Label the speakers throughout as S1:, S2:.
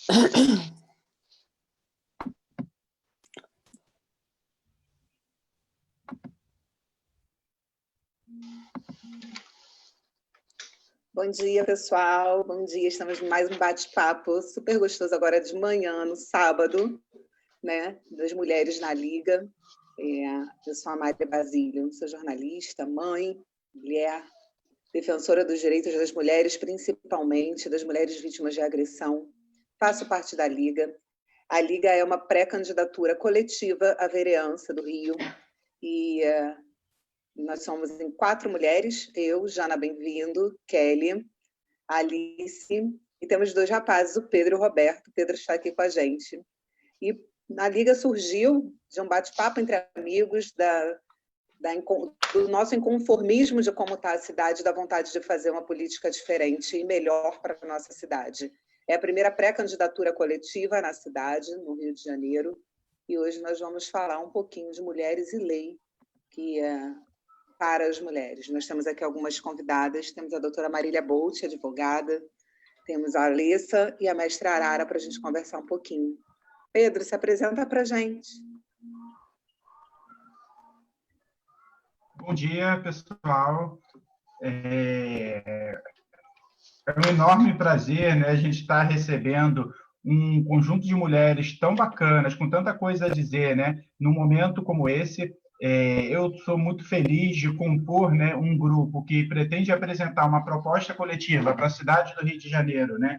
S1: Bom dia, pessoal. Bom dia. Estamos em mais um bate-papo super gostoso agora de manhã, no sábado, né? Das mulheres na Liga. Eu sou a Mária Basílio, sou jornalista, mãe, mulher, defensora dos direitos das mulheres, principalmente das mulheres vítimas de agressão. Faço parte da Liga. A Liga é uma pré-candidatura coletiva à vereança do Rio. E nós somos em 4 mulheres, eu, Jana Bem-vindo, Kelly, Alice, e temos 2 rapazes, o Pedro e o Roberto. O Pedro está aqui com a gente. E a Liga surgiu de um bate-papo entre amigos, do nosso inconformismo de como está a cidade, da vontade de fazer uma política diferente e melhor para a nossa cidade. É a primeira pré-candidatura coletiva na cidade, no Rio de Janeiro, e hoje nós vamos falar um pouquinho de mulheres e lei, que é para as mulheres. Nós temos aqui algumas convidadas, temos a doutora Marília Bolt, advogada, temos a Alessa e a mestra Arara para a gente conversar um pouquinho. Pedro, se apresenta para a gente.
S2: Bom dia, pessoal. É um enorme prazer, né, a gente estar recebendo um conjunto de mulheres tão bacanas, com tanta coisa a dizer, né, num momento como esse. Eu sou muito feliz de compor, né, um grupo que pretende apresentar uma proposta coletiva para a cidade do Rio de Janeiro, né,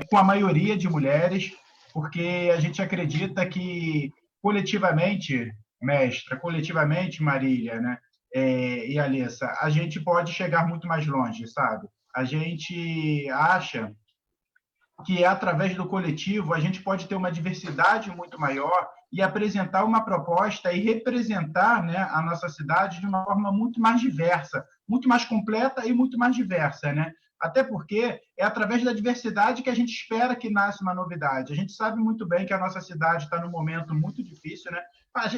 S2: com a maioria de mulheres, porque a gente acredita que coletivamente, mestra, coletivamente, Marília, né, e Alessa, a gente pode chegar muito mais longe, sabe? A gente acha que através do coletivo a gente pode ter uma diversidade muito maior e apresentar uma proposta e representar, né, a nossa cidade de uma forma muito mais diversa, muito mais completa e muito mais diversa, né? Até porque é através da diversidade que a gente espera que nasça uma novidade. A gente sabe muito bem que a nossa cidade está num momento muito difícil, né?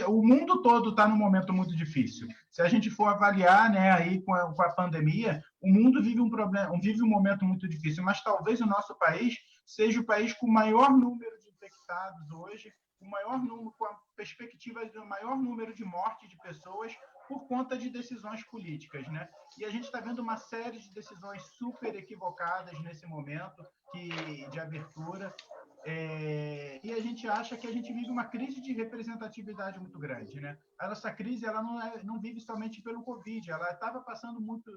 S2: O mundo todo está num momento muito difícil. Se a gente for avaliar, né, aí com a pandemia, o mundo vive um momento muito difícil, mas talvez o nosso país seja o país com o maior número de infectados hoje, com a perspectiva de maior número de mortes de pessoas por conta de decisões políticas, né? E a gente está vendo uma série de decisões super equivocadas nesse momento de abertura. E a gente acha que a gente vive uma crise de representatividade muito grande, né? A nossa crise ela não vive somente pelo Covid, ela estava passando muito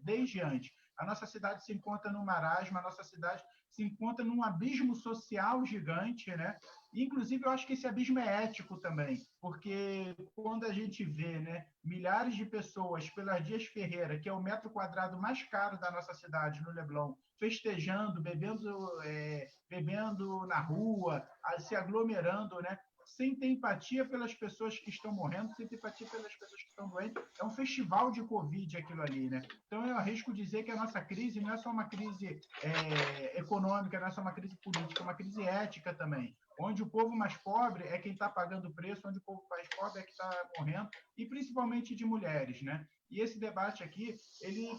S2: desde antes. A nossa cidade se encontra num marasmo, a nossa cidade se encontra num abismo social gigante, né? Inclusive, eu acho que esse abismo é ético também, porque quando a gente vê, né, milhares de pessoas pela Dias Ferreira, que é o metro quadrado mais caro da nossa cidade, no Leblon, festejando, bebendo na rua, se aglomerando, né? Sem ter empatia pelas pessoas que estão morrendo, sem ter empatia pelas pessoas que estão doentes. É um festival de Covid aquilo ali, né? Então, eu arrisco dizer que a nossa crise não é só uma crise econômica, não é só uma crise política, é uma crise ética também, onde o povo mais pobre é quem está pagando o preço, onde o povo mais pobre é que está morrendo, e principalmente de mulheres, né? E esse debate aqui,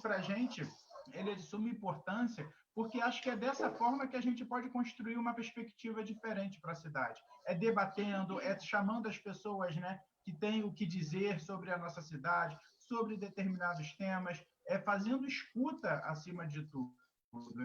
S2: para a gente, ele é de suma importância, porque acho que é dessa forma que a gente pode construir uma perspectiva diferente para a cidade. É debatendo, é chamando as pessoas, né, que têm o que dizer sobre a nossa cidade, sobre determinados temas, fazendo escuta acima de tudo,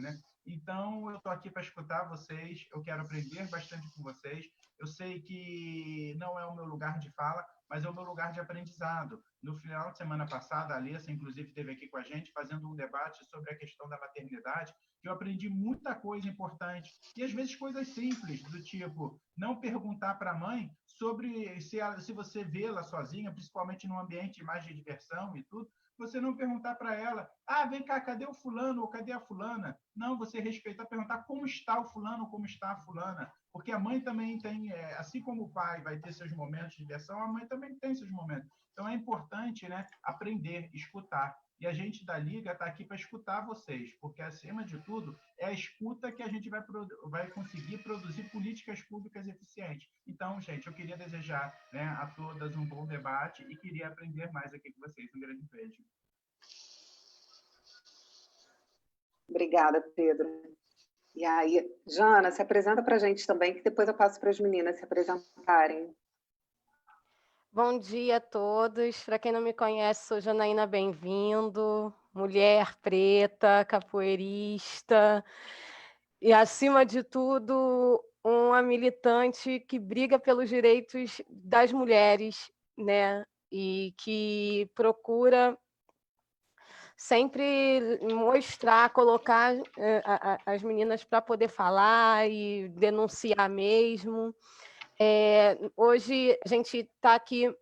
S2: né? Então, eu estou aqui para escutar vocês, eu quero aprender bastante com vocês. Eu sei que não é o meu lugar de fala, mas é o meu lugar de aprendizado. No final de semana passada, a Alessa, inclusive, esteve aqui com a gente fazendo um debate sobre a questão da maternidade, que eu aprendi muita coisa importante. E, às vezes, coisas simples, do tipo, não perguntar para a mãe sobre se você vê-la sozinha, principalmente num ambiente mais de diversão e tudo, você não perguntar para ela, vem cá, cadê o fulano ou cadê a fulana? Não, você respeitar, perguntar como está o fulano ou como está a fulana. Porque a mãe também tem, assim como o pai vai ter seus momentos de diversão, a mãe também tem seus momentos. Então, é importante, né, aprender, escutar. E a gente da Liga está aqui para escutar vocês, porque, acima de tudo, é a escuta que a gente vai conseguir produzir políticas públicas eficientes. Então, gente, eu queria desejar, né, a todas um bom debate e queria aprender mais aqui com vocês. Um grande beijo.
S1: Obrigada, Pedro. E aí, Jana, se apresenta para a gente também, que depois eu passo para as meninas se apresentarem.
S3: Bom dia a todos. Para quem não me conhece, sou Janaína Bem-vindo, mulher preta, capoeirista e, acima de tudo, uma militante que briga pelos direitos das mulheres, né? E que procura sempre mostrar, colocar as meninas para poder falar e denunciar mesmo. Hoje a gente está aqui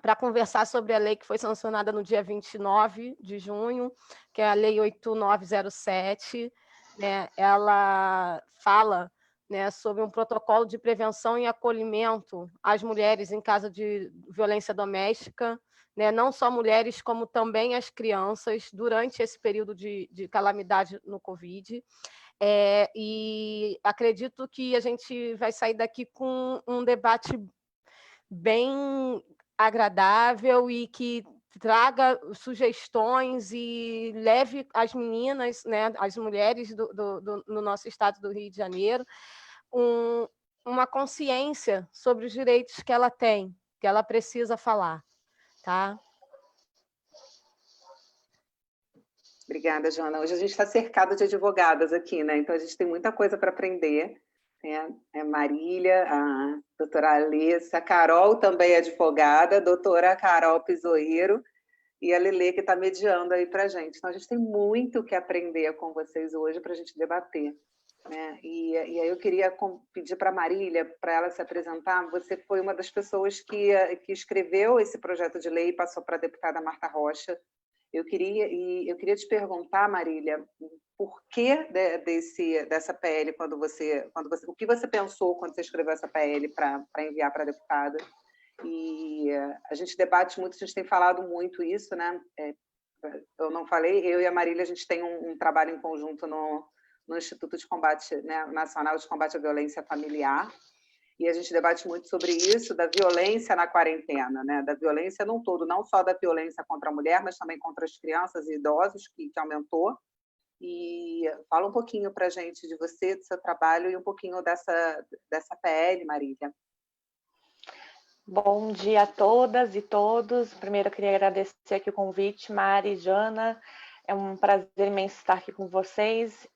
S3: para conversar sobre a lei que foi sancionada no dia 29 de junho, que é a Lei 8907. Né? Ela fala, né, sobre um protocolo de prevenção e acolhimento às mulheres em caso de violência doméstica, né? Não só mulheres, como também as crianças, durante esse período de calamidade no Covid. E acredito que a gente vai sair daqui com um debate bem agradável e que traga sugestões e leve as meninas, né, as mulheres no nosso estado do Rio de Janeiro, uma consciência sobre os direitos que ela tem, que ela precisa falar, tá?
S1: Obrigada, Jana. Hoje a gente está cercado de advogadas aqui, né? Então a gente tem muita coisa para aprender. A Marília, a doutora Alessa, a Carol também é advogada, a doutora Carol Pisoeiro e a Lelê, que está mediando aí para a gente. Então a gente tem muito que aprender com vocês hoje para a gente debater. Né? E aí eu queria pedir para a Marília, para ela se apresentar. Você foi uma das pessoas que escreveu esse projeto de lei e passou para a deputada Marta Rocha. Eu queria te perguntar, Marília, por que dessa PL, o que você pensou quando você escreveu essa PL para enviar para a deputada? E a gente debate muito, a gente tem falado muito isso, né? Eu não falei, eu e a Marília, a gente tem um trabalho em conjunto no Instituto de Combate, né, Nacional de Combate à Violência Familiar, e a gente debate muito sobre isso, da violência na quarentena, né? Da violência num todo, não só da violência contra a mulher, mas também contra as crianças e idosos, que aumentou. E fala um pouquinho para a gente de você, do seu trabalho, e um pouquinho dessa PL, Marília.
S4: Bom dia a todas e todos. Primeiro, eu queria agradecer aqui o convite, Mari e Jana. É um prazer imenso estar aqui com vocês.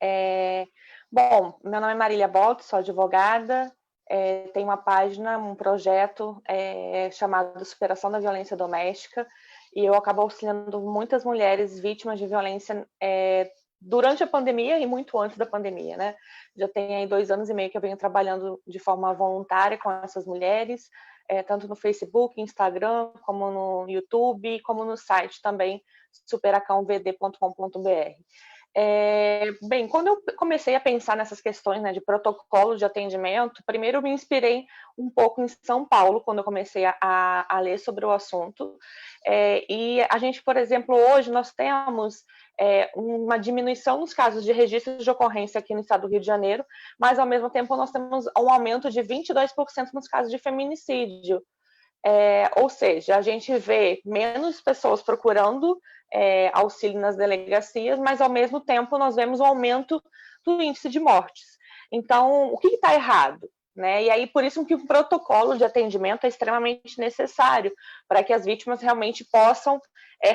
S4: Bom, meu nome é Marília Bolt, sou advogada. Tem uma página, um projeto chamado Superação da Violência Doméstica, e eu acabo auxiliando muitas mulheres vítimas de violência durante a pandemia e muito antes da pandemia, né? Já tem aí 2 anos e meio que eu venho trabalhando de forma voluntária com essas mulheres, tanto no Facebook, Instagram, como no YouTube, como no site também, superacãovd.com.br. Bem, quando eu comecei a pensar nessas questões, né, de protocolo de atendimento, primeiro eu me inspirei um pouco em São Paulo, quando eu comecei a ler sobre o assunto. E a gente, por exemplo, hoje nós temos uma diminuição nos casos de registros de ocorrência aqui no estado do Rio de Janeiro, mas ao mesmo tempo nós temos um aumento de 22% nos casos de feminicídio. Ou seja, a gente vê menos pessoas procurando auxílio nas delegacias, mas ao mesmo tempo nós vemos o aumento do índice de mortes. Então, o que está errado? Né? E aí, por isso que o protocolo de atendimento é extremamente necessário, para que as vítimas realmente possam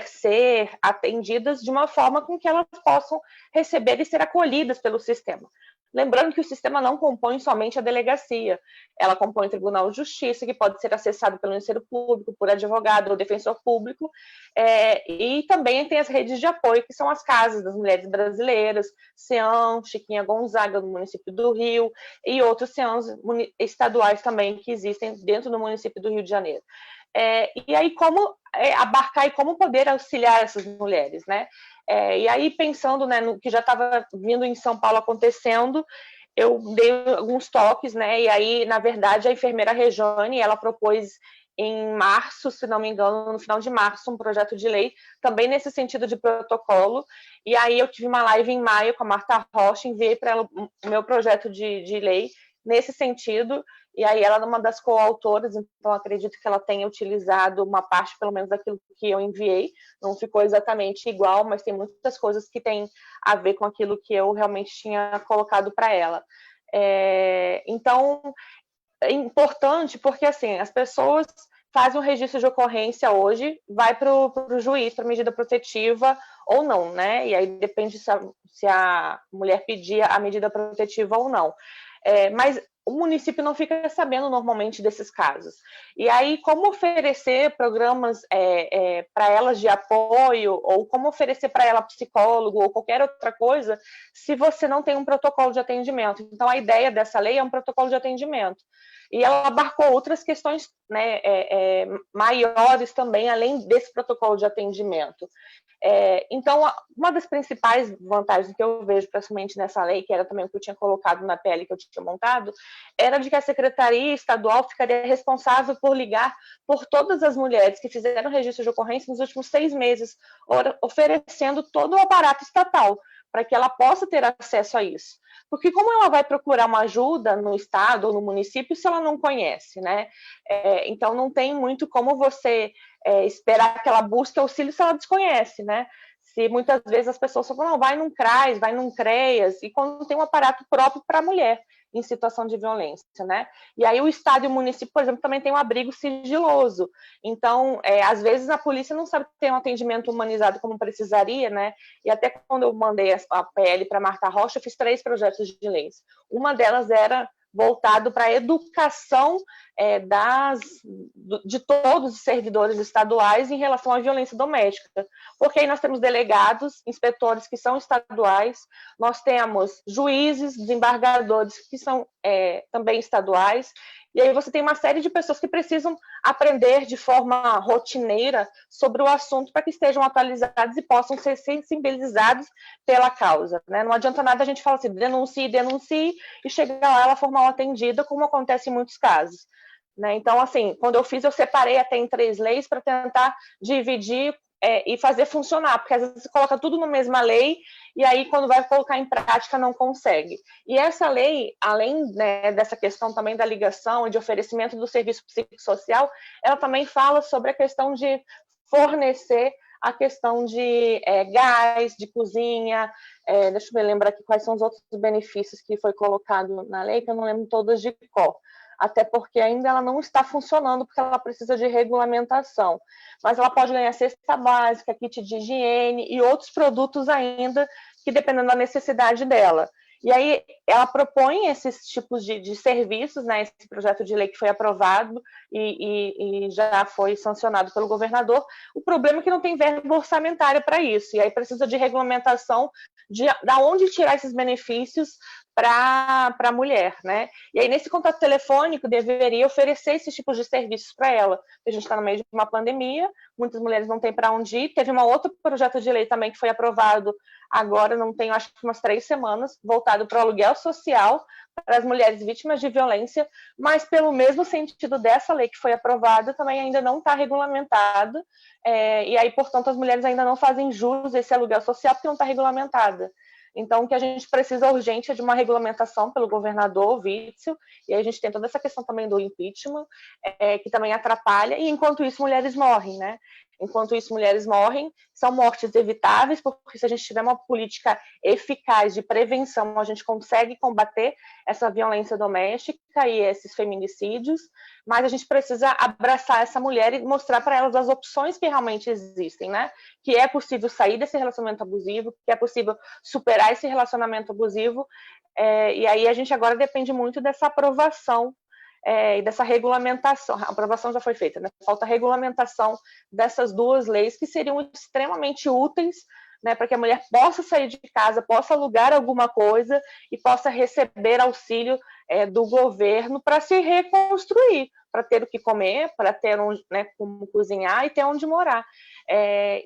S4: ser atendidas de uma forma com que elas possam receber e ser acolhidas pelo sistema. Lembrando que o sistema não compõe somente a delegacia, ela compõe o Tribunal de Justiça, que pode ser acessado pelo Ministério Público, por advogado ou defensor público, e também tem as redes de apoio, que são as casas das mulheres brasileiras, CEAM, Chiquinha Gonzaga, no município do Rio, e outros CEAMs estaduais também que existem dentro do município do Rio de Janeiro. E aí, como abarcar e como poder auxiliar essas mulheres, né? E aí, pensando, né, no que já estava vindo em São Paulo acontecendo, eu dei alguns toques, né? E aí, na verdade, a enfermeira Rejane, ela propôs em março, se não me engano, no final de março, um projeto de lei, também nesse sentido de protocolo. E aí eu tive uma live em maio com a Marta Rocha, enviei para ela o meu projeto de lei, nesse sentido, e aí ela é uma das coautoras, então acredito que ela tenha utilizado uma parte, pelo menos, daquilo que eu enviei, não ficou exatamente igual, mas tem muitas coisas que têm a ver com aquilo que eu realmente tinha colocado para ela. Então, é importante porque, assim, as pessoas fazem um registro de ocorrência hoje, vai para o juiz para medida protetiva ou não, né? E aí depende se a mulher pedir a medida protetiva ou não. Mas o município não fica sabendo normalmente desses casos. E aí, como oferecer programas para elas de apoio, ou como oferecer para ela psicólogo, ou qualquer outra coisa, se você não tem um protocolo de atendimento? Então, a ideia dessa lei é um protocolo de atendimento. E ela abarcou outras questões, né, maiores também, além desse protocolo de atendimento. Então, uma das principais vantagens que eu vejo, principalmente nessa lei, que era também o que eu tinha colocado na PL que eu tinha montado, era de que a Secretaria Estadual ficaria responsável por ligar por todas as mulheres que fizeram registro de ocorrência nos últimos 6 meses, oferecendo todo o aparato estatal, para que ela possa ter acesso a isso. Porque como ela vai procurar uma ajuda no estado ou no município se ela não conhece, né? Então, não tem muito como você esperar que ela busque auxílio se ela desconhece, né? Se muitas vezes as pessoas falam, não, vai num CRAS, vai num CREAS, e quando tem um aparato próprio para a mulher em situação de violência, né? E aí o estado e o município, por exemplo, também tem um abrigo sigiloso. Então, às vezes a polícia não sabe ter um atendimento humanizado como precisaria, né? E até quando eu mandei a PL para Marta Rocha, eu fiz 3 projetos de leis. Uma delas era voltado para a educação de todos os servidores estaduais em relação à violência doméstica. Porque aí nós temos delegados, inspetores que são estaduais, nós temos juízes, desembargadores que são também estaduais, e aí você tem uma série de pessoas que precisam aprender de forma rotineira sobre o assunto para que estejam atualizados e possam ser sensibilizados pela causa, né? Não adianta nada a gente falar assim, denuncie, e chegar lá ela for mal atendida, como acontece em muitos casos, né? Então, assim, quando eu fiz, eu separei até em 3 leis para tentar dividir e fazer funcionar, porque às vezes você coloca tudo na mesma lei e aí quando vai colocar em prática não consegue. E essa lei, além, né, dessa questão também da ligação e de oferecimento do serviço psicossocial, ela também fala sobre a questão de fornecer a questão de gás, de cozinha, deixa eu me lembrar aqui quais são os outros benefícios que foi colocado na lei, que eu não lembro todas de cor. Até porque ainda ela não está funcionando, porque ela precisa de regulamentação. Mas ela pode ganhar cesta básica, kit de higiene e outros produtos ainda, que dependendo da necessidade dela. E aí ela propõe esses tipos de serviços, né, esse projeto de lei que foi aprovado e já foi sancionado pelo governador. O problema é que não tem verba orçamentária para isso, e aí precisa de regulamentação de onde tirar esses benefícios para a mulher, né? E aí, nesse contato telefônico, deveria oferecer esses tipos de serviços para ela. A gente está no meio de uma pandemia, muitas mulheres não têm para onde ir. Teve um outro projeto de lei também que foi aprovado agora, não tem, acho que umas 3 semanas, voltado para o aluguel social para as mulheres vítimas de violência, mas pelo mesmo sentido dessa lei que foi aprovada, também ainda não está regulamentado, e aí, portanto, as mulheres ainda não fazem jus a esse aluguel social porque não está regulamentada. Então, o que a gente precisa urgente é de uma regulamentação pelo governador Witzel, e aí a gente tem toda essa questão também do impeachment, que também atrapalha, e enquanto isso, mulheres morrem, né? Enquanto isso, mulheres morrem, são mortes evitáveis, porque se a gente tiver uma política eficaz de prevenção, a gente consegue combater essa violência doméstica e esses feminicídios, mas a gente precisa abraçar essa mulher e mostrar para elas as opções que realmente existem, né? Que é possível sair desse relacionamento abusivo, que é possível superar esse relacionamento abusivo, e aí a gente agora depende muito dessa aprovação e dessa regulamentação. A aprovação já foi feita, né? Falta a regulamentação dessas 2 leis que seriam extremamente úteis, né, para que a mulher possa sair de casa, possa alugar alguma coisa e possa receber auxílio do governo para se reconstruir, para ter o que comer, para ter como cozinhar e ter onde morar.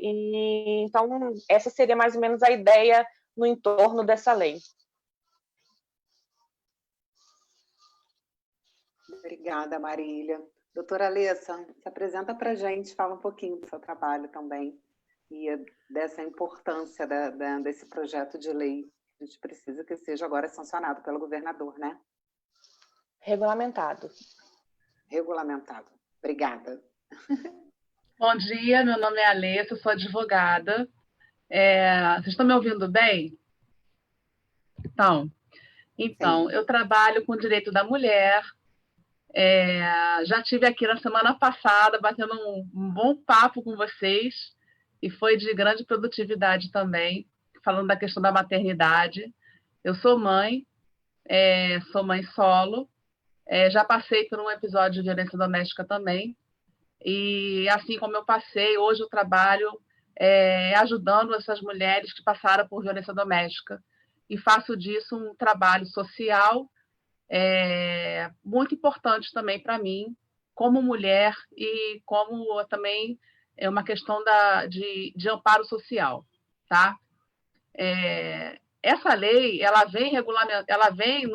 S4: Então, essa seria mais ou menos a ideia no entorno dessa lei.
S1: Obrigada, Marília. Doutora Alessa, se apresenta para a gente, fala um pouquinho do seu trabalho também e dessa importância desse projeto de lei. A gente precisa que seja agora sancionado pelo governador, né?
S4: Regulamentado.
S1: Regulamentado. Obrigada.
S5: Bom dia, meu nome é Alessa, eu sou advogada. Vocês estão me ouvindo bem? Então, eu trabalho com o direito da mulher. Já estive aqui na semana passada batendo um bom papo com vocês e foi de grande produtividade também, falando da questão da maternidade. Eu sou mãe solo, já passei por um episódio de violência doméstica também. E assim como eu passei, hoje eu trabalho ajudando essas mulheres que passaram por violência doméstica e faço disso um trabalho social muito importante também para mim, como mulher e como também é uma questão de amparo social, tá? Essa lei, ela vem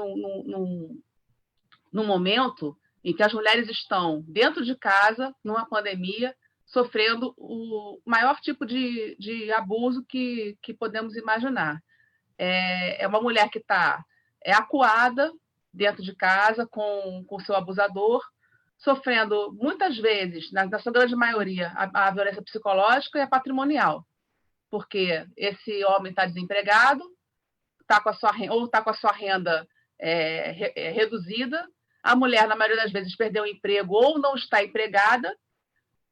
S5: num momento em que as mulheres estão dentro de casa, numa pandemia, sofrendo o maior tipo de abuso que podemos imaginar. É uma mulher que está acuada dentro de casa com o seu abusador, sofrendo muitas vezes, na sua grande maioria, a violência psicológica e a patrimonial, porque esse homem está desempregado, ou está com a sua renda reduzida, a mulher, na maioria das vezes, perdeu o emprego ou não está empregada,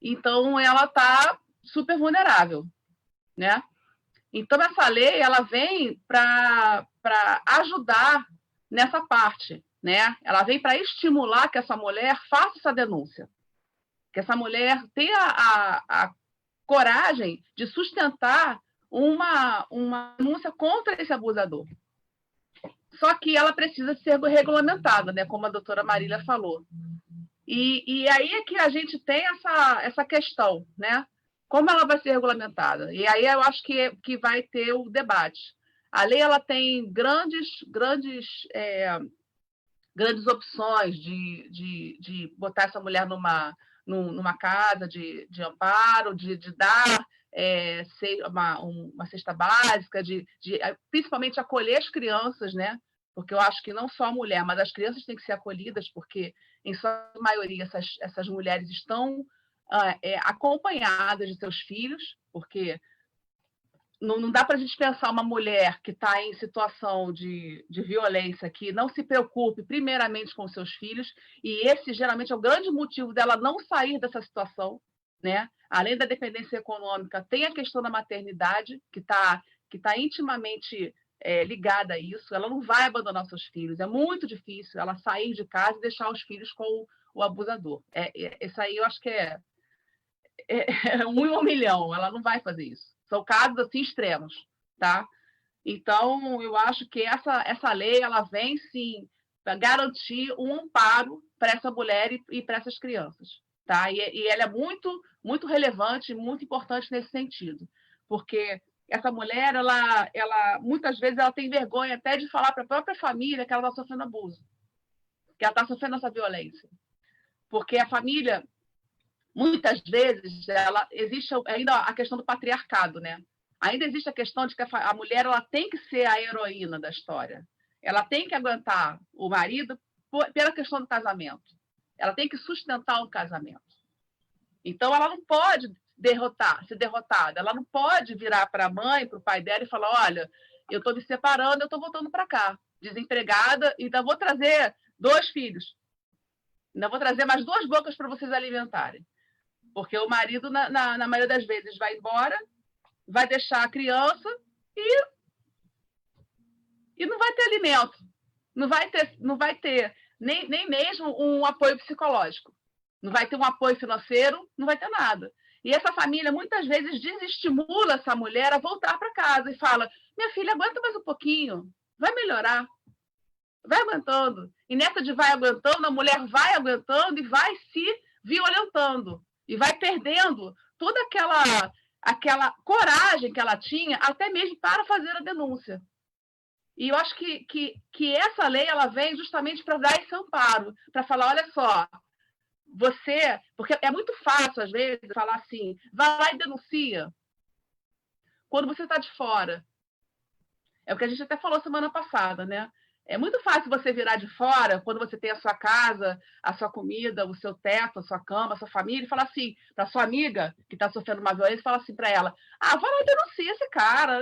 S5: então ela está super vulnerável, né? Então, essa lei ela vem para ajudar nessa parte, né? Ela vem para estimular que essa mulher faça essa denúncia, que essa mulher tenha a coragem de sustentar uma denúncia contra esse abusador. Só que ela precisa ser regulamentada, né? Como a doutora Marília falou. E aí é que a gente tem essa questão, né? Como ela vai ser regulamentada? E aí eu acho que vai ter o debate. A lei ela tem grandes opções de botar essa mulher numa casa de amparo, de dar uma cesta básica, principalmente acolher as crianças, né? Porque eu acho que não só a mulher, mas as crianças têm que ser acolhidas, porque, em sua maioria, essas mulheres estão acompanhadas de seus filhos, porque não dá para a gente pensar uma mulher que está em situação de violência que não se preocupe primeiramente com seus filhos, e esse geralmente é o grande motivo dela não sair dessa situação, né? Além da dependência econômica, tem a questão da maternidade, que tá intimamente ligada a isso. Ela não vai abandonar seus filhos, é muito difícil ela sair de casa e deixar os filhos com o abusador. Isso aí eu acho que é 1 em 1 milhão, ela não vai fazer isso. São casos assim extremos, tá? Então, eu acho que essa lei ela vem, sim, para garantir um amparo para essa mulher e para essas crianças, tá? E ela é muito, muito relevante, muito importante nesse sentido, porque essa mulher, ela muitas vezes ela tem vergonha até de falar para a própria família que ela está sofrendo abuso, que ela está sofrendo essa violência, porque a família muitas vezes existe ainda a questão do patriarcado, né? Ainda existe a questão de que a mulher ela tem que ser a heroína da história. Ela tem que aguentar o marido pela questão do casamento. Ela tem que sustentar o casamento. Então, ela não pode ser derrotada. Ela não pode virar para a mãe, para o pai dela e falar: olha, eu estou me separando, eu estou voltando para cá, desempregada, e ainda vou trazer 2 filhos. Ainda vou trazer mais 2 bocas para vocês alimentarem. Porque o marido, na maioria das vezes, vai embora, vai deixar a criança e não vai ter alimento. Não vai ter nem mesmo um apoio psicológico. Não vai ter um apoio financeiro, não vai ter nada. E essa família, muitas vezes, desestimula essa mulher a voltar para casa e fala: minha filha, aguenta mais um pouquinho, vai melhorar. Vai aguentando. E nessa de vai aguentando, a mulher vai aguentando e vai se violentando. E vai perdendo toda aquela coragem que ela tinha, até mesmo para fazer a denúncia. E eu acho que essa lei ela vem justamente para dar esse amparo, para falar: olha só, porque é muito fácil, às vezes, falar assim: vai lá e denuncia, quando você está de fora. É o que a gente até falou semana passada, né? É muito fácil você virar de fora, quando você tem a sua casa, a sua comida, o seu teto, a sua cama, a sua família, e falar assim para sua amiga que está sofrendo uma violência, fala assim para ela: vai lá e denuncia esse cara.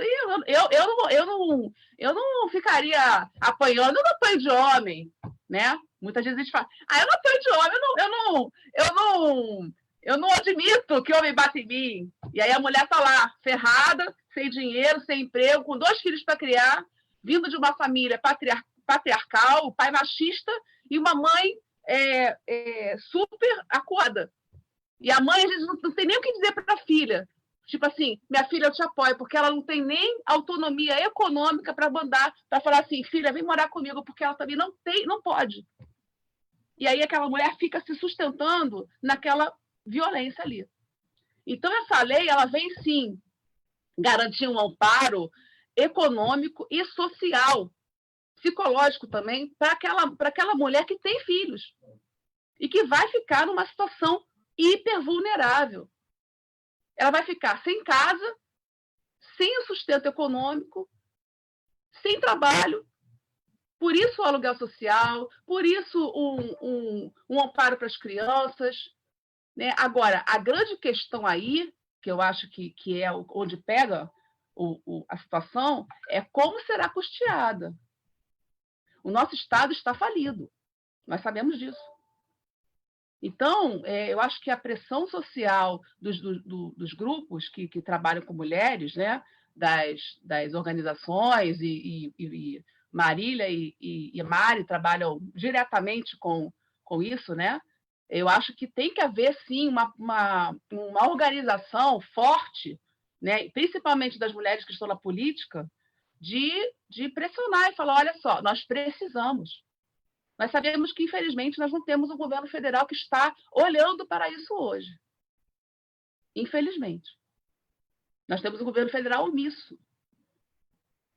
S5: Eu não ficaria apanhando, eu não apanho de homem, né? Muitas vezes a gente fala: eu não apanho de homem, eu não admito que homem bate em mim. E aí a mulher está lá, ferrada, sem dinheiro, sem emprego, com 2 filhos para criar, vindo de uma família patriarcal, o pai machista e uma mãe super acuada. E a mãe, às vezes, não tem nem o que dizer para a filha. Tipo assim, minha filha, eu te apoio, porque ela não tem nem autonomia econômica para mandar, para falar assim, filha, vem morar comigo, porque ela também não pode. E aí aquela mulher fica se sustentando naquela violência ali. Então, essa lei, ela vem, sim, garantir um amparo econômico e social, psicológico também, para aquela mulher que tem filhos e que vai ficar numa situação hipervulnerável. Ela vai ficar sem casa, sem o sustento econômico, sem trabalho. Por isso o aluguel social, por isso um amparo para as crianças, né? Agora, a grande questão aí, que eu acho que é onde pega a situação, é como será custeada. O nosso Estado está falido, nós sabemos disso. Então, eu acho que a pressão social dos grupos que trabalham com mulheres, né, das organizações, e Marília e Mari trabalham diretamente com isso, né? Eu acho que tem que haver, sim, uma organização forte, né, principalmente das mulheres que estão na política, de pressionar e falar: olha só, nós precisamos. Nós sabemos que, infelizmente, nós não temos um governo federal que está olhando para isso hoje. Infelizmente. Nós temos um governo federal omisso,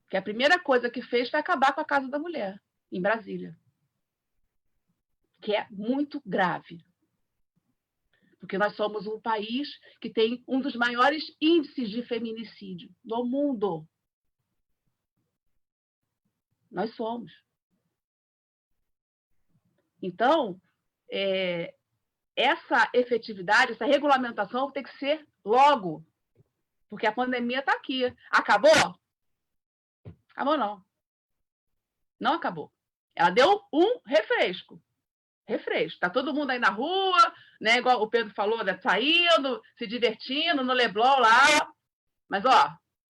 S5: que a primeira coisa que fez foi acabar com a Casa da Mulher, em Brasília. Que é muito grave. Porque nós somos um país que tem um dos maiores índices de feminicídio do mundo. Nós somos. Então, essa efetividade, essa regulamentação tem que ser logo, porque a pandemia está aqui. Acabou? Acabou não. Não acabou. Ela deu um refresco. Está todo mundo aí na rua, né? Igual o Pedro falou, né? Saindo, se divertindo no Leblon lá. Mas,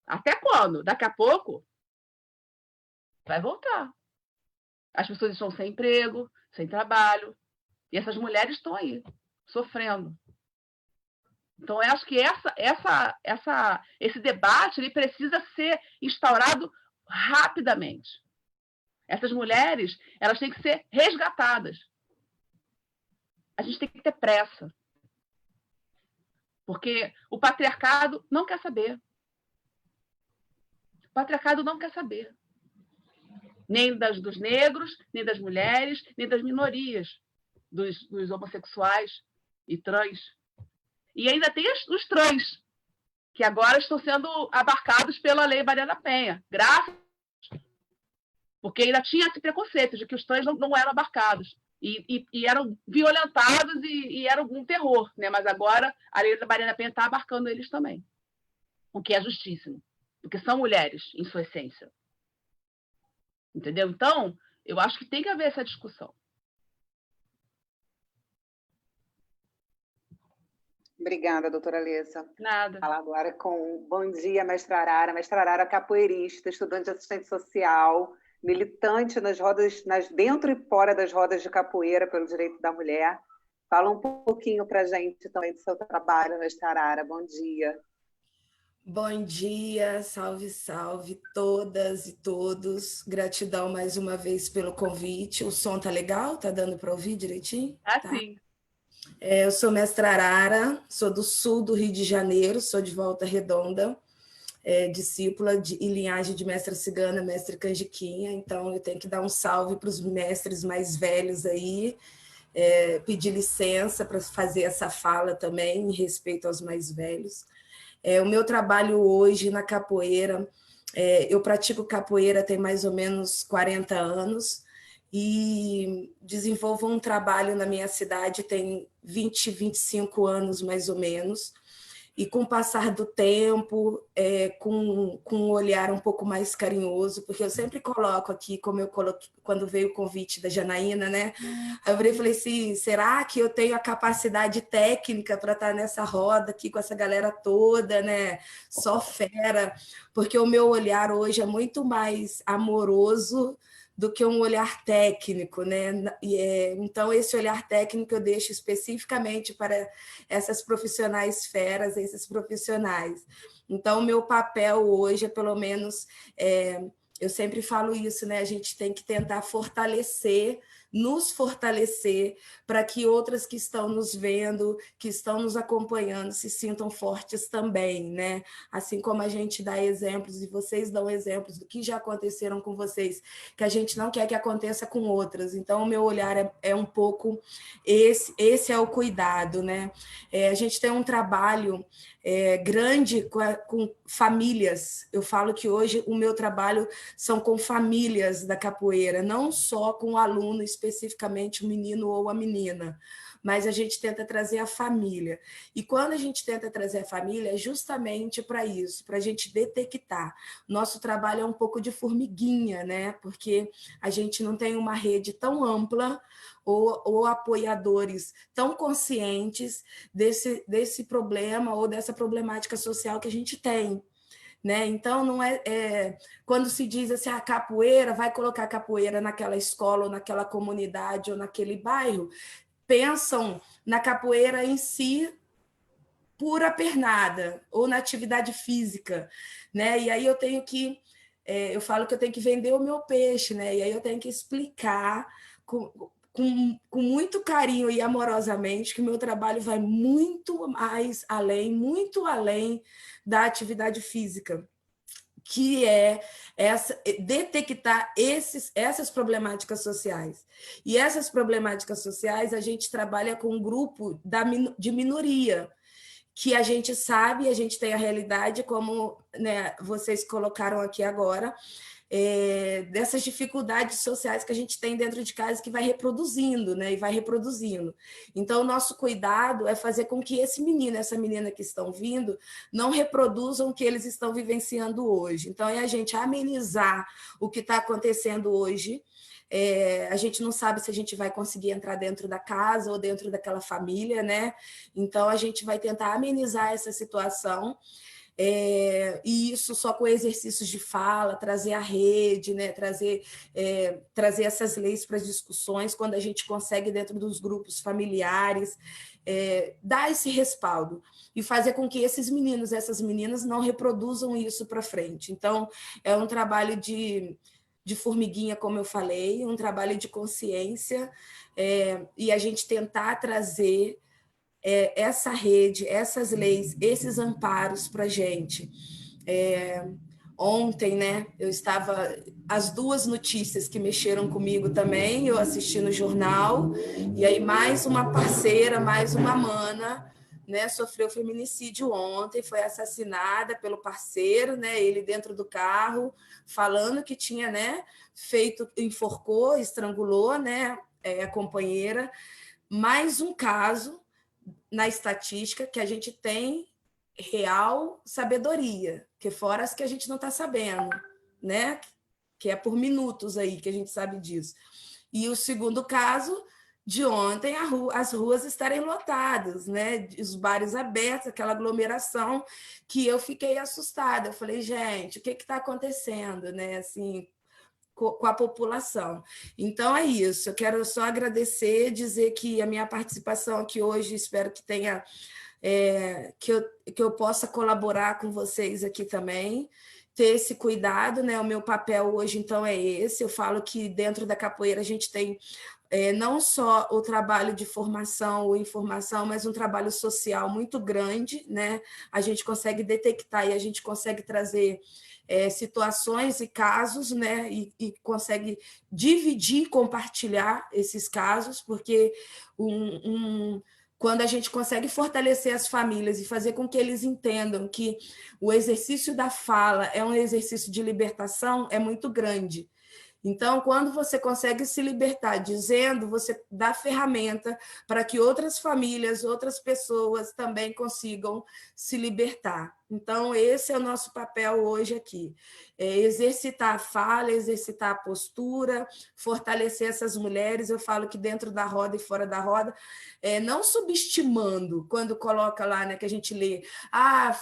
S5: até quando? Daqui a pouco vai voltar. As pessoas estão sem emprego, sem trabalho. E essas mulheres estão aí, sofrendo. Então, eu acho que esse debate ele precisa ser instaurado rapidamente. Essas mulheres, elas têm que ser resgatadas. A gente tem que ter pressa. Porque o patriarcado não quer saber. O patriarcado não quer saber. Nem dos negros, nem das mulheres, nem das minorias, dos homossexuais e trans. E ainda tem os trans, que agora estão sendo abarcados pela Lei Maria da Penha. Graças a Deus. Porque ainda tinha esse preconceito de que os trans não eram abarcados. E eram violentados e era um terror. Né? Mas agora a Lei da Maria da Penha está abarcando eles também. O que é justíssimo. Porque são mulheres, em sua essência. Entendeu? Então, eu acho que tem que haver essa discussão.
S1: Obrigada, doutora Alessa.
S5: Nada.
S1: Falar agora com Bom Dia, mestra Arara. Mestra Arara, capoeirista, estudante de assistente social, militante dentro e fora das rodas de capoeira pelo direito da mulher. Fala um pouquinho para a gente também do seu trabalho, mestra Arara. Bom dia.
S6: Bom dia, salve, salve todas e todos. Gratidão mais uma vez pelo convite. O som tá legal? Tá dando para ouvir direitinho?
S5: Tá.
S6: Sim. Eu sou mestra Arara, sou do sul do Rio de Janeiro, sou de Volta Redonda, discípula e linhagem de mestra cigana, mestre canjiquinha, então eu tenho que dar um salve para os mestres mais velhos aí, pedir licença para fazer essa fala também, em respeito aos mais velhos. O meu trabalho hoje na capoeira Eu pratico capoeira tem mais ou menos 40 anos e desenvolvo um trabalho na minha cidade tem 20, 25 anos, mais ou menos. E com o passar do tempo, com um olhar um pouco mais carinhoso, porque eu sempre coloco aqui, como eu coloquei quando veio o convite da Janaína, né? Eu virei e falei assim, será que eu tenho a capacidade técnica para estar nessa roda aqui com essa galera toda, né? Só fera, porque o meu olhar hoje é muito mais amoroso do que um olhar técnico, né? Então, esse olhar técnico eu deixo especificamente para essas profissionais feras, esses profissionais. Então, o meu papel hoje é, pelo menos, eu sempre falo isso, né? A gente tem que tentar nos fortalecer para que outras que estão nos vendo, que estão nos acompanhando, se sintam fortes também, né? Assim como a gente dá exemplos e vocês dão exemplos do que já aconteceram com vocês, que a gente não quer que aconteça com outras. Então, o meu olhar é um pouco esse é o cuidado, né? A gente tem um trabalho grande com famílias. Eu falo que hoje o meu trabalho são com famílias da capoeira, não só com o aluno, especificamente o menino ou a menina, mas a gente tenta trazer a família. E quando a gente tenta trazer a família, é justamente para isso, para a gente detectar. Nosso trabalho é um pouco de formiguinha, né? Porque a gente não tem uma rede tão ampla ou apoiadores tão conscientes desse problema ou dessa problemática social que a gente tem. Né? Então, não quando se diz assim, a capoeira, vai colocar capoeira naquela escola, ou naquela comunidade, ou naquele bairro, pensam na capoeira em si, pura pernada, ou na atividade física. Né? E aí eu tenho que, eu falo que eu tenho que vender o meu peixe, né? E aí eu tenho que explicar com muito carinho e amorosamente que o meu trabalho vai muito muito além da atividade física, que é detectar essas problemáticas sociais. E essas problemáticas sociais, a gente trabalha com um grupo de minoria, que a gente sabe, a gente tem a realidade, como, né, vocês colocaram aqui agora, dessas dificuldades sociais que a gente tem dentro de casa, que vai reproduzindo, né? E vai reproduzindo. Então, o nosso cuidado é fazer com que esse menino, essa menina que estão vindo, não reproduzam o que eles estão vivenciando hoje. Então, é a gente amenizar o que está acontecendo hoje. A gente não sabe se a gente vai conseguir entrar dentro da casa ou dentro daquela família, né? Então, a gente vai tentar amenizar essa situação. E isso só com exercícios de fala, trazer a rede, né? trazer essas leis para as discussões, quando a gente consegue, dentro dos grupos familiares, dar esse respaldo e fazer com que esses meninos, essas meninas não reproduzam isso para frente. Então, é um trabalho de formiguinha, como eu falei, um trabalho de consciência, e a gente tentar trazer essa rede, essas leis, esses amparos para a gente. Ontem, né, eu estava... As duas notícias que mexeram comigo também, eu assisti no jornal, e aí mais uma parceira, mais uma mana, né, sofreu feminicídio ontem, foi assassinada pelo parceiro, né, ele dentro do carro, falando que tinha, né, enforcou, estrangulou, né, a companheira. Mais um caso na estatística que a gente tem real sabedoria, que fora as que a gente não está sabendo, né? Que é por minutos aí que a gente sabe disso. E o segundo caso de ontem, as ruas estarem lotadas, né? Os bares abertos, aquela aglomeração, que eu fiquei assustada. Eu falei, gente, o que está acontecendo, né? Assim, com a população. Então, é isso. Eu quero só agradecer, dizer que a minha participação aqui hoje, espero que tenha... que eu possa colaborar com vocês aqui também, ter esse cuidado, né? O meu papel hoje, então, é esse. Eu falo que dentro da capoeira a gente tem não só o trabalho de formação ou informação, mas um trabalho social muito grande, né? A gente consegue detectar e a gente consegue trazer situações e casos, né? E consegue dividir e compartilhar esses casos, porque quando a gente consegue fortalecer as famílias e fazer com que eles entendam que o exercício da fala é um exercício de libertação, é muito grande. Então, quando você consegue se libertar dizendo, você dá ferramenta para que outras famílias, outras pessoas também consigam se libertar. Então, esse é o nosso papel hoje aqui. É exercitar a fala, exercitar a postura, fortalecer essas mulheres. Eu falo que dentro da roda e fora da roda, não subestimando, quando coloca lá, né, que a gente lê,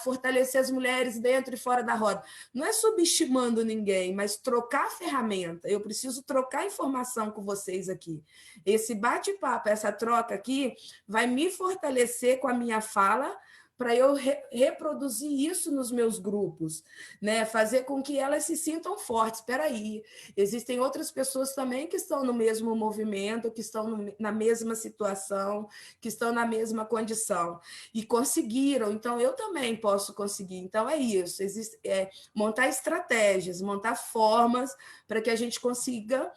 S6: fortalecer as mulheres dentro e fora da roda. Não é subestimando ninguém, mas trocar a ferramenta. Eu preciso trocar informação com vocês aqui. Esse bate-papo, essa troca aqui, vai me fortalecer com a minha fala, para eu reproduzir isso nos meus grupos, né? Fazer com que elas se sintam fortes. Espera aí, existem outras pessoas também que estão no mesmo movimento, que estão na mesma situação, que estão na mesma condição, e conseguiram, então eu também posso conseguir. Então é isso, montar estratégias, montar formas para que a gente consiga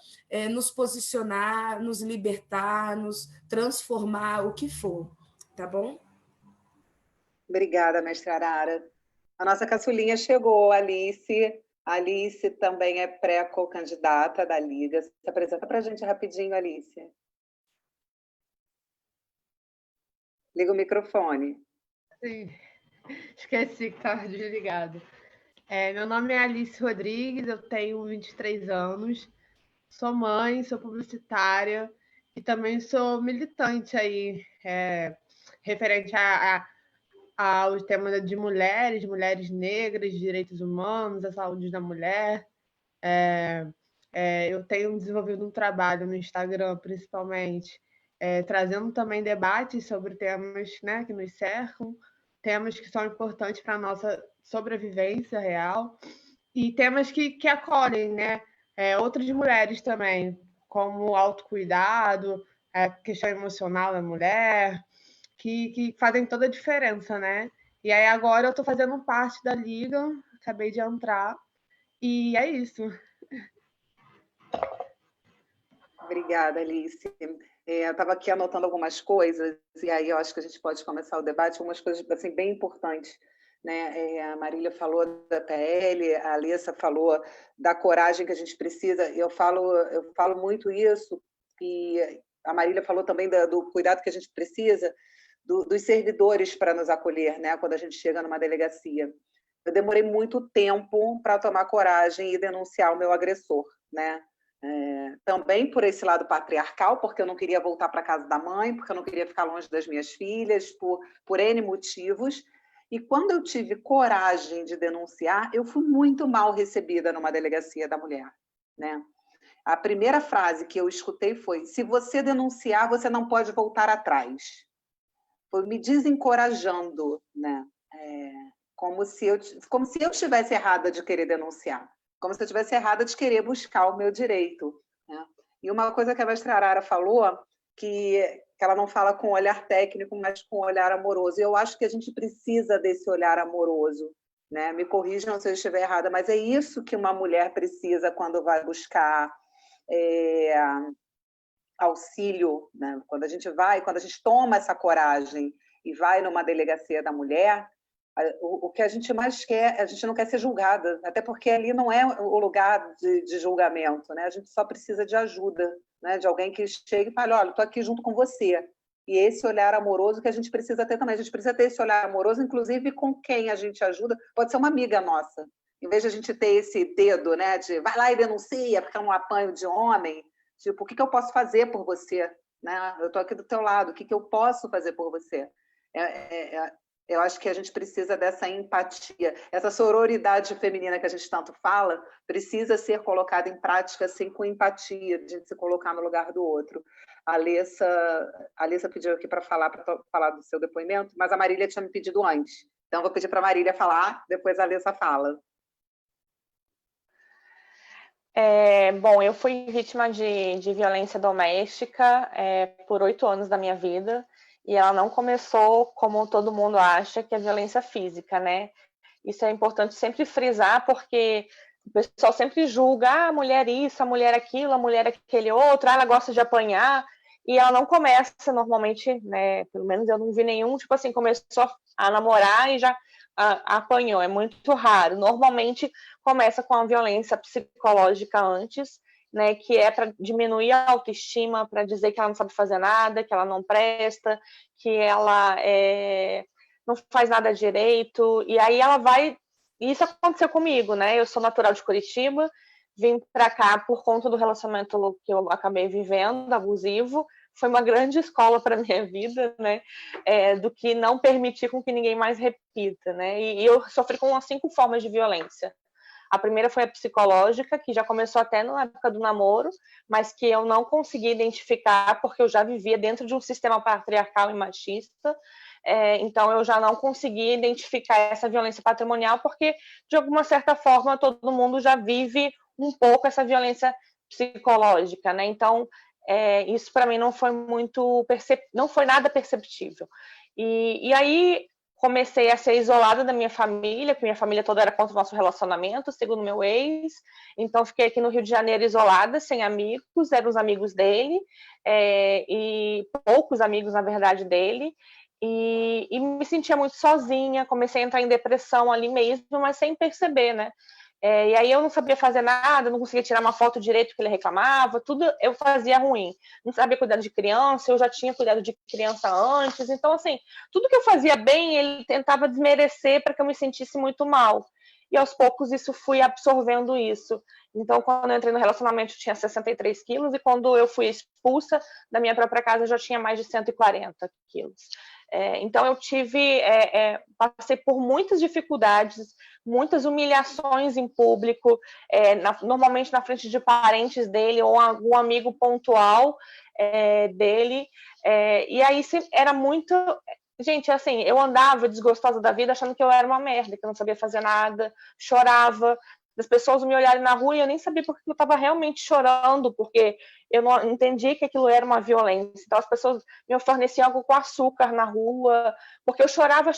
S6: nos posicionar, nos libertar, nos transformar, o que for, tá bom?
S1: Obrigada, mestra Arara. A nossa caçulinha chegou, Alice. A Alice também é pré-candidata da Liga. Se apresenta para a gente rapidinho, Alice. Liga o microfone.
S7: Sim, esqueci que estava desligado. Meu nome é Alice Rodrigues, eu tenho 23 anos, sou mãe, sou publicitária e também sou militante aí, referente aos temas de mulheres negras, direitos humanos, a saúde da mulher. Eu tenho desenvolvido um trabalho no Instagram, principalmente, trazendo também debates sobre temas, né, que nos cercam, temas que são importantes para a nossa sobrevivência real e temas que acolhem, né, outras mulheres também, como o autocuidado, a questão emocional da mulher, que fazem toda a diferença, né? E aí agora eu estou fazendo parte da Liga, acabei de entrar, e é isso.
S1: Obrigada, Alice. Eu estava aqui anotando algumas coisas, e aí eu acho que a gente pode começar o debate, algumas coisas assim, bem importantes. Né? A Marília falou da PL, a Alessa falou da coragem que a gente precisa. Eu falo muito isso, e a Marília falou também do cuidado que a gente precisa dos servidores para nos acolher, né? Quando a gente chega numa delegacia. Eu demorei muito tempo para tomar coragem e denunciar o meu agressor, né? Também por esse lado patriarcal, porque eu não queria voltar para a casa da mãe, porque eu não queria ficar longe das minhas filhas, por N motivos. E quando eu tive coragem de denunciar, eu fui muito mal recebida numa delegacia da mulher, né? A primeira frase que eu escutei foi: se você denunciar, você não pode voltar atrás. Foi me desencorajando, né? Como se eu estivesse errada de querer denunciar, como se eu estivesse errada de querer buscar o meu direito, né? E uma coisa que a mestra Arara falou, que ela não fala com olhar técnico, mas com olhar amoroso. E eu acho que a gente precisa desse olhar amoroso, né? Me corrijam se eu estiver errada, mas é isso que uma mulher precisa quando vai buscar auxílio, né? Quando a gente toma essa coragem e vai numa delegacia da mulher, o que a gente mais quer, a gente não quer ser julgada, até porque ali não é o lugar de julgamento, né? A gente só precisa de ajuda, né? De alguém que chegue e fale: olha, estou aqui junto com você. E esse olhar amoroso que a gente precisa ter também. A gente precisa ter esse olhar amoroso, inclusive com quem a gente ajuda. Pode ser uma amiga nossa. Em vez de a gente ter esse dedo, né, de vai lá e denuncia, porque é um apanho de homem, tipo, o que eu posso fazer por você? Né? Eu estou aqui do teu lado, o que eu posso fazer por você? Eu acho que a gente precisa dessa empatia, essa sororidade feminina que a gente tanto fala, precisa ser colocada em prática assim, com empatia, de a gente se colocar no lugar do outro. A Alessa pediu aqui para falar do seu depoimento, mas a Marília tinha me pedido antes. Então, vou pedir para a Marília falar, depois a Alessa fala.
S4: Bom, eu fui vítima de violência doméstica por 8 anos da minha vida, e ela não começou, como todo mundo acha, que é violência física, né? Isso é importante sempre frisar, porque o pessoal sempre julga a mulher isso, a mulher aquilo, a mulher aquele outro, ela gosta de apanhar, e ela não começa normalmente, né, pelo menos eu não vi nenhum, tipo assim, começou a namorar e já apanhou, é muito raro. Normalmente começa com a violência psicológica antes, né, que é para diminuir a autoestima, para dizer que ela não sabe fazer nada, que ela não presta, que ela não faz nada direito, e aí ela vai... Isso aconteceu comigo, né? Eu sou natural de Curitiba, vim para cá por conta do relacionamento que eu acabei vivendo, abusivo. Foi uma grande escola para minha vida, né? Do que não permitir com que ninguém mais repita, né? E eu sofri com 5 formas de violência. A primeira foi a psicológica, que já começou até na época do namoro, mas que eu não consegui identificar porque eu já vivia dentro de um sistema patriarcal e machista. Então eu já não consegui identificar essa violência patrimonial porque, de alguma certa forma, todo mundo já vive um pouco essa violência psicológica, né? Então isso para mim não foi não foi nada perceptível. E aí comecei a ser isolada da minha família, porque minha família toda era contra o nosso relacionamento, segundo meu ex. Então fiquei aqui no Rio de Janeiro isolada, sem amigos, eram os amigos dele, e poucos amigos, na verdade, dele. E me sentia muito sozinha, comecei a entrar em depressão ali mesmo, mas sem perceber, né? E aí eu não sabia fazer nada, não conseguia tirar uma foto direito que ele reclamava, tudo eu fazia ruim. Não sabia cuidar de criança, eu já tinha cuidado de criança antes. Então, assim, tudo que eu fazia bem, ele tentava desmerecer para que eu me sentisse muito mal. E aos poucos isso fui absorvendo isso. Então, quando eu entrei no relacionamento, eu tinha 63 quilos, e quando eu fui expulsa da minha própria casa, eu já tinha mais de 140 quilos. Então eu passei por muitas dificuldades, muitas humilhações em público, normalmente na frente de parentes dele ou algum amigo pontual dele, e aí era muito... Gente, assim, eu andava desgostosa da vida achando que eu era uma merda, que eu não sabia fazer nada, chorava, as pessoas me olharem na rua e eu nem sabia porque eu estava realmente chorando, porque eu não entendi que aquilo era uma violência. Então as pessoas me forneciam algo com açúcar na rua, porque eu chorava,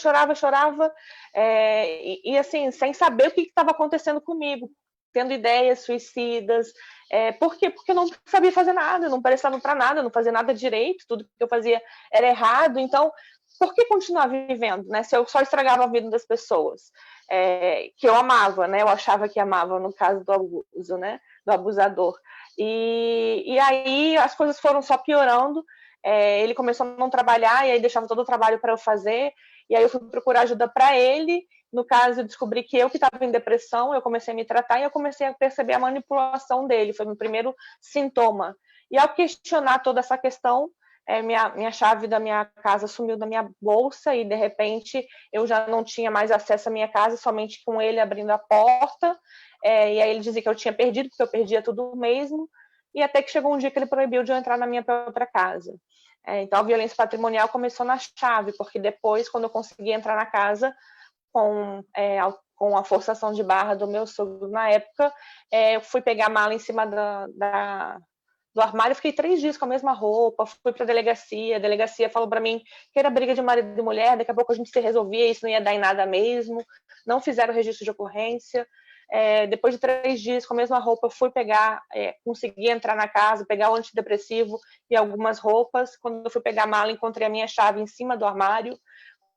S4: e assim, sem saber o que estava acontecendo comigo, tendo ideias suicidas. Por quê? Porque eu não sabia fazer nada, não prestava para nada, não fazia nada direito, tudo que eu fazia era errado. Então, por que continuar vivendo, né? Se eu só estragava a vida das pessoas, que eu amava, né? Eu achava que amava, no caso do abuso, né? Do abusador. E aí as coisas foram só piorando. Ele começou a não trabalhar e aí deixava todo o trabalho para eu fazer. E aí eu fui procurar ajuda para ele. No caso, eu descobri que eu que estava em depressão, eu comecei a me tratar e eu comecei a perceber a manipulação dele. Foi o meu primeiro sintoma. E ao questionar toda essa questão, minha chave da minha casa sumiu da minha bolsa e, de repente, eu já não tinha mais acesso à minha casa, somente com ele abrindo a porta. E aí ele dizia que eu tinha perdido, porque eu perdia tudo mesmo. E até que chegou um dia que ele proibiu de eu entrar na minha própria casa. Então, a violência patrimonial começou na chave, porque depois, quando eu consegui entrar na casa com a forçação de barra do meu sogro na época, eu fui pegar a mala em cima do armário, fiquei 3 dias com a mesma roupa, fui para a delegacia falou para mim que era briga de marido e mulher, daqui a pouco a gente se resolvia, isso não ia dar em nada mesmo, não fizeram registro de ocorrência. Depois de 3 dias com a mesma roupa, fui pegar, consegui entrar na casa, pegar o antidepressivo e algumas roupas. Quando eu fui pegar a mala, encontrei a minha chave em cima do armário.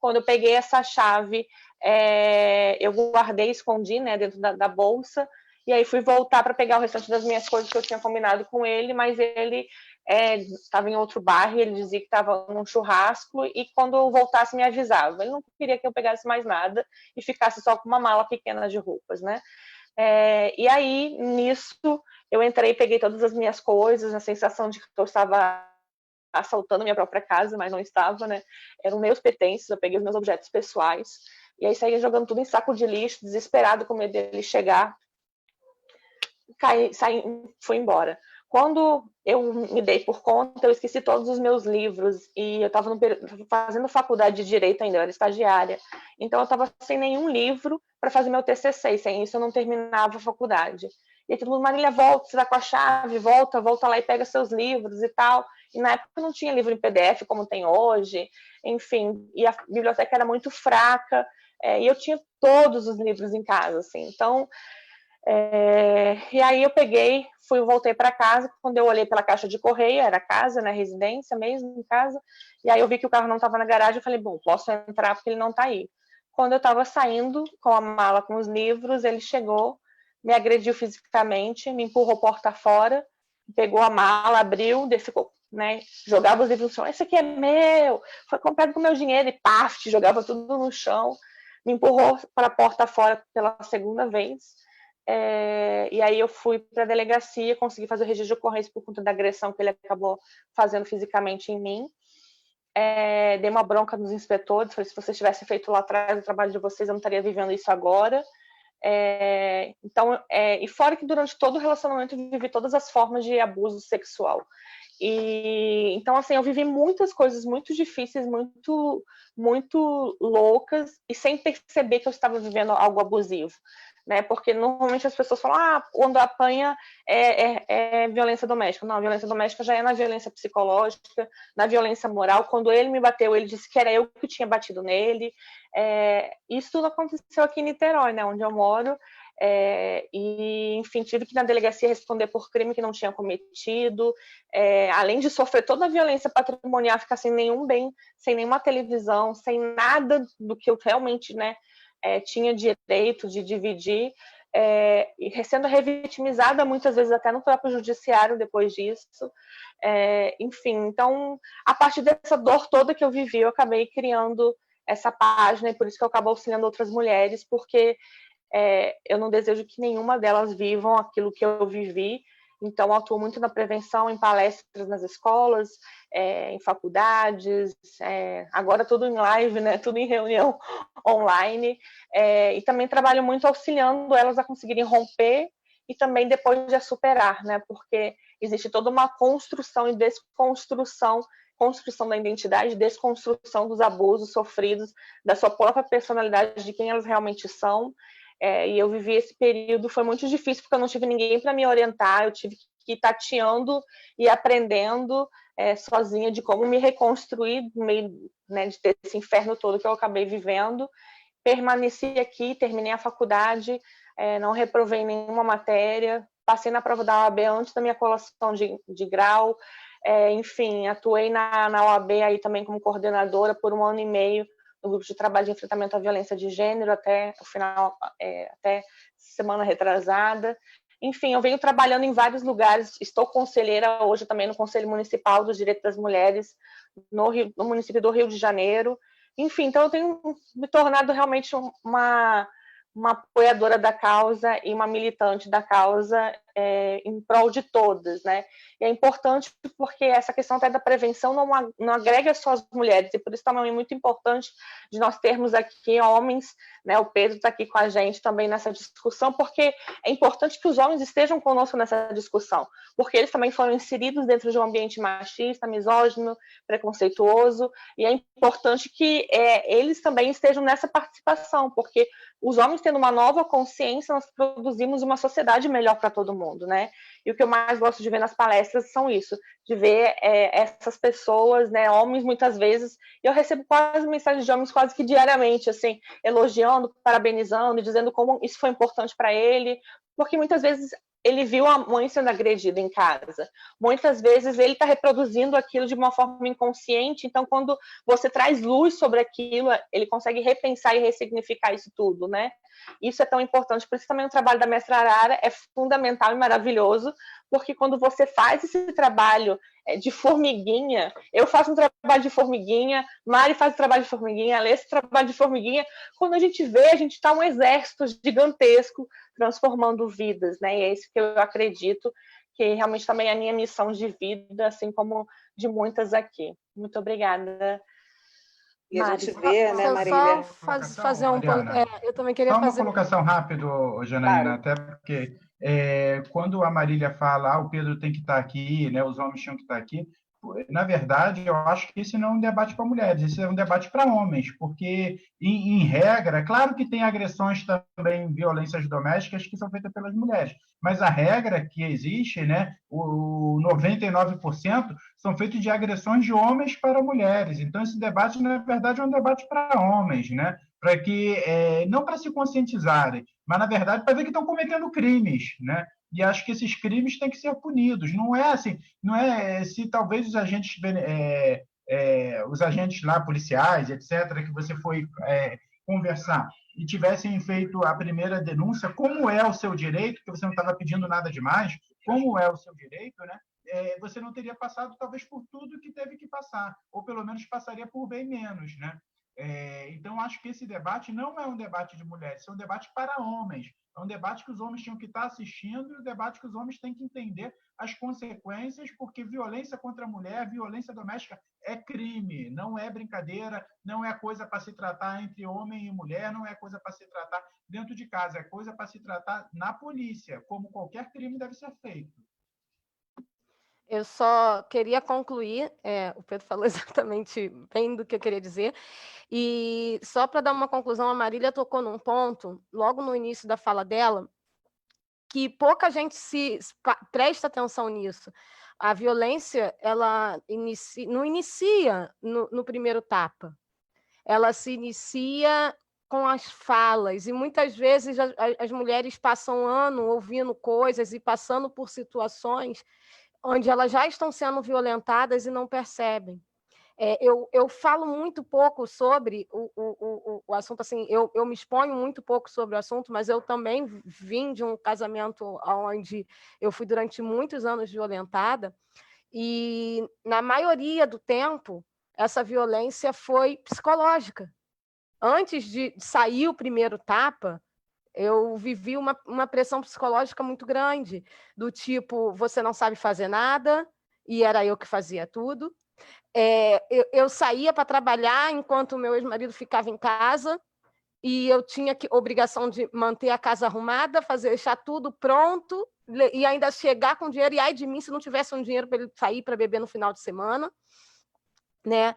S4: Quando eu peguei essa chave, eu guardei, escondi, né, dentro da bolsa. E aí fui voltar para pegar o restante das minhas coisas que eu tinha combinado com ele, mas ele estava em outro bairro, ele dizia que estava num churrasco, e quando eu voltasse me avisava. Ele não queria que eu pegasse mais nada e ficasse só com uma mala pequena de roupas, né? E aí, nisso, eu entrei, peguei todas as minhas coisas, a sensação de que eu estava assaltando minha própria casa, mas não estava, né? Eram meus pertences, eu peguei os meus objetos pessoais, e aí saí jogando tudo em saco de lixo, desesperado com medo dele chegar. Saí, fui embora. Quando eu me dei por conta, eu esqueci todos os meus livros e eu estava fazendo faculdade de Direito ainda, eu era estagiária. Então eu estava sem nenhum livro para fazer meu TCC, e sem isso eu não terminava a faculdade. E aí todo mundo, Marília, volta, você tá com a chave, volta lá e pega seus livros e tal. E na época não tinha livro em PDF como tem hoje, enfim, e a biblioteca era muito fraca, e eu tinha todos os livros em casa, assim. Então E aí eu voltei para casa. Quando eu olhei pela caixa de correio, era casa, né, residência mesmo, casa, e aí eu vi que o carro não estava na garagem. Eu falei, bom, posso entrar porque ele não está aí. Quando eu estava saindo com a mala com os livros, ele chegou, me agrediu fisicamente, me empurrou porta fora, pegou a mala, abriu, ficou, né, jogava os livros no chão. Esse aqui é meu, foi comprado com meu dinheiro, e paf, jogava tudo no chão, me empurrou para a porta fora pela segunda vez. E aí eu fui para a delegacia, consegui fazer o registro de ocorrência por conta da agressão que ele acabou fazendo fisicamente em mim. Dei uma bronca nos inspetores, falei, se vocês tivessem feito lá atrás o trabalho de vocês, eu não estaria vivendo isso agora. E fora que durante todo o relacionamento eu vivi todas as formas de abuso sexual. Então, assim, eu vivi muitas coisas muito difíceis, muito, muito loucas, e sem perceber que eu estava vivendo algo abusivo, né? Porque normalmente as pessoas falam, quando apanha é violência doméstica. Não, a violência doméstica já é na violência psicológica, na violência moral. Quando ele me bateu, ele disse que era eu que tinha batido nele. Isso tudo aconteceu aqui em Niterói, né, onde eu moro. Enfim, tive que ir na delegacia responder por crime que não tinha cometido, além de sofrer toda a violência patrimonial, ficar sem nenhum bem, sem nenhuma televisão, sem nada do que eu realmente, né, tinha direito de dividir, e sendo revitimizada muitas vezes até no próprio judiciário depois disso. Enfim, então, a partir dessa dor toda que eu vivi, eu acabei criando essa página, e por isso que eu acabo auxiliando outras mulheres, porque eu não desejo que nenhuma delas vivam aquilo que eu vivi. Então, eu atuo muito na prevenção, em palestras nas escolas, em faculdades, agora tudo em live, né? Tudo em reunião online. E também trabalho muito auxiliando elas a conseguirem romper e também depois de superar, né? Porque existe toda uma construção e desconstrução, construção da identidade, desconstrução dos abusos sofridos, da sua própria personalidade, de quem elas realmente são. E eu vivi esse período, foi muito difícil, porque eu não tive ninguém para me orientar, eu tive que ir tateando e aprendendo sozinha de como me reconstruir no meio, né, de ter esse inferno todo que eu acabei vivendo. Permaneci aqui, terminei a faculdade, não reprovei nenhuma matéria, passei na prova da OAB antes da minha colação de grau, enfim, atuei na OAB aí também como coordenadora por 1 ano e meio, no grupo de trabalho de enfrentamento à violência de gênero até o final, até semana retrasada. Enfim, eu venho trabalhando em vários lugares, estou conselheira hoje também no Conselho Municipal dos Direitos das Mulheres, no município do Rio de Janeiro. Enfim, então eu tenho me tornado realmente uma apoiadora da causa e uma militante da causa em prol de todas, né? E é importante porque essa questão até da prevenção não agrega só as mulheres, e por isso também é muito importante de nós termos aqui homens, né? O Pedro está aqui com a gente também nessa discussão, porque é importante que os homens estejam conosco nessa discussão, porque eles também foram inseridos dentro de um ambiente machista, misógino, preconceituoso, e é importante que eles também estejam nessa participação, porque os homens tendo uma nova consciência, nós produzimos uma sociedade melhor para todo mundo, né? E o que eu mais gosto de ver nas palestras são isso, de ver essas pessoas, né, homens muitas vezes, e eu recebo quase mensagens de homens quase que diariamente, assim, elogiando, parabenizando, dizendo como isso foi importante para ele, porque muitas vezes ele viu a mãe sendo agredida em casa. Muitas vezes ele está reproduzindo aquilo de uma forma inconsciente, então quando você traz luz sobre aquilo, ele consegue repensar e ressignificar isso tudo, né? Isso é tão importante, por isso também o trabalho da mestra Arara é fundamental e maravilhoso, porque quando você faz esse trabalho de formiguinha, eu faço um trabalho de formiguinha, Mari faz um trabalho de formiguinha, Alê faz um trabalho de formiguinha, quando a gente vê, a gente está um exército gigantesco transformando vidas, né? E é isso que eu acredito, que realmente também é a minha missão de vida, assim como de muitas aqui. Muito obrigada.
S1: E a gente vê, né, Marília?
S3: Só fazer um pouco. Eu também queria fazer.
S2: Só uma colocação rápida, Janaína,
S1: Claro.
S2: até porque quando a Marília fala, o Pedro tem que estar aqui, né, os homens tinham que estar aqui, na verdade, eu acho que esse não é um debate para mulheres, esse é um debate para homens, porque, em regra, claro que tem agressões também, violências domésticas que são feitas pelas mulheres, mas a regra que existe, né, o 99% são feitos de agressões de homens para mulheres. Então, esse debate, na verdade, é um debate para homens, né? para que não para se conscientizarem, mas na verdade para ver que estão cometendo crimes, né? E acho que esses crimes têm que ser punidos. Não é assim, não é se talvez os agentes lá policiais, etc., que você foi conversar e tivessem feito a primeira denúncia, como é o seu direito, porque você não estava pedindo nada demais, como é o seu direito, né? Você não teria passado talvez por tudo que teve que passar, ou pelo menos passaria por bem menos, né? Então, acho que esse debate não é um debate de mulheres, é um debate para homens. É um debate que os homens tinham que estar assistindo e um debate que os homens têm que entender as consequências, porque violência contra a mulher, violência doméstica é crime, não é brincadeira, não é coisa para se tratar entre homem e mulher, não é coisa para se tratar dentro de casa, é coisa para se tratar na polícia, como qualquer crime deve ser feito.
S3: Eu só queria concluir, o Pedro falou exatamente bem do que eu queria dizer, e só para dar uma conclusão, a Marília tocou num ponto, logo no início da fala dela, que pouca gente presta atenção nisso. A violência, ela não inicia no primeiro tapa, ela se inicia com as falas, e muitas vezes as mulheres passam um ano ouvindo coisas e passando por situações onde elas já estão sendo violentadas e não percebem. Eu falo muito pouco sobre o assunto, assim, eu me exponho muito pouco sobre o assunto, mas eu também vim de um casamento onde eu fui durante muitos anos violentada, e na maioria do tempo, essa violência foi psicológica. Antes de sair o primeiro tapa, eu vivi uma pressão psicológica muito grande, do tipo, você não sabe fazer nada, e era eu que fazia tudo. Eu saía para trabalhar enquanto o meu ex-marido ficava em casa, e eu tinha obrigação de manter a casa arrumada, deixar tudo pronto, e ainda chegar com dinheiro, e ai de mim se não tivesse um dinheiro para ele sair para beber no final de semana, né?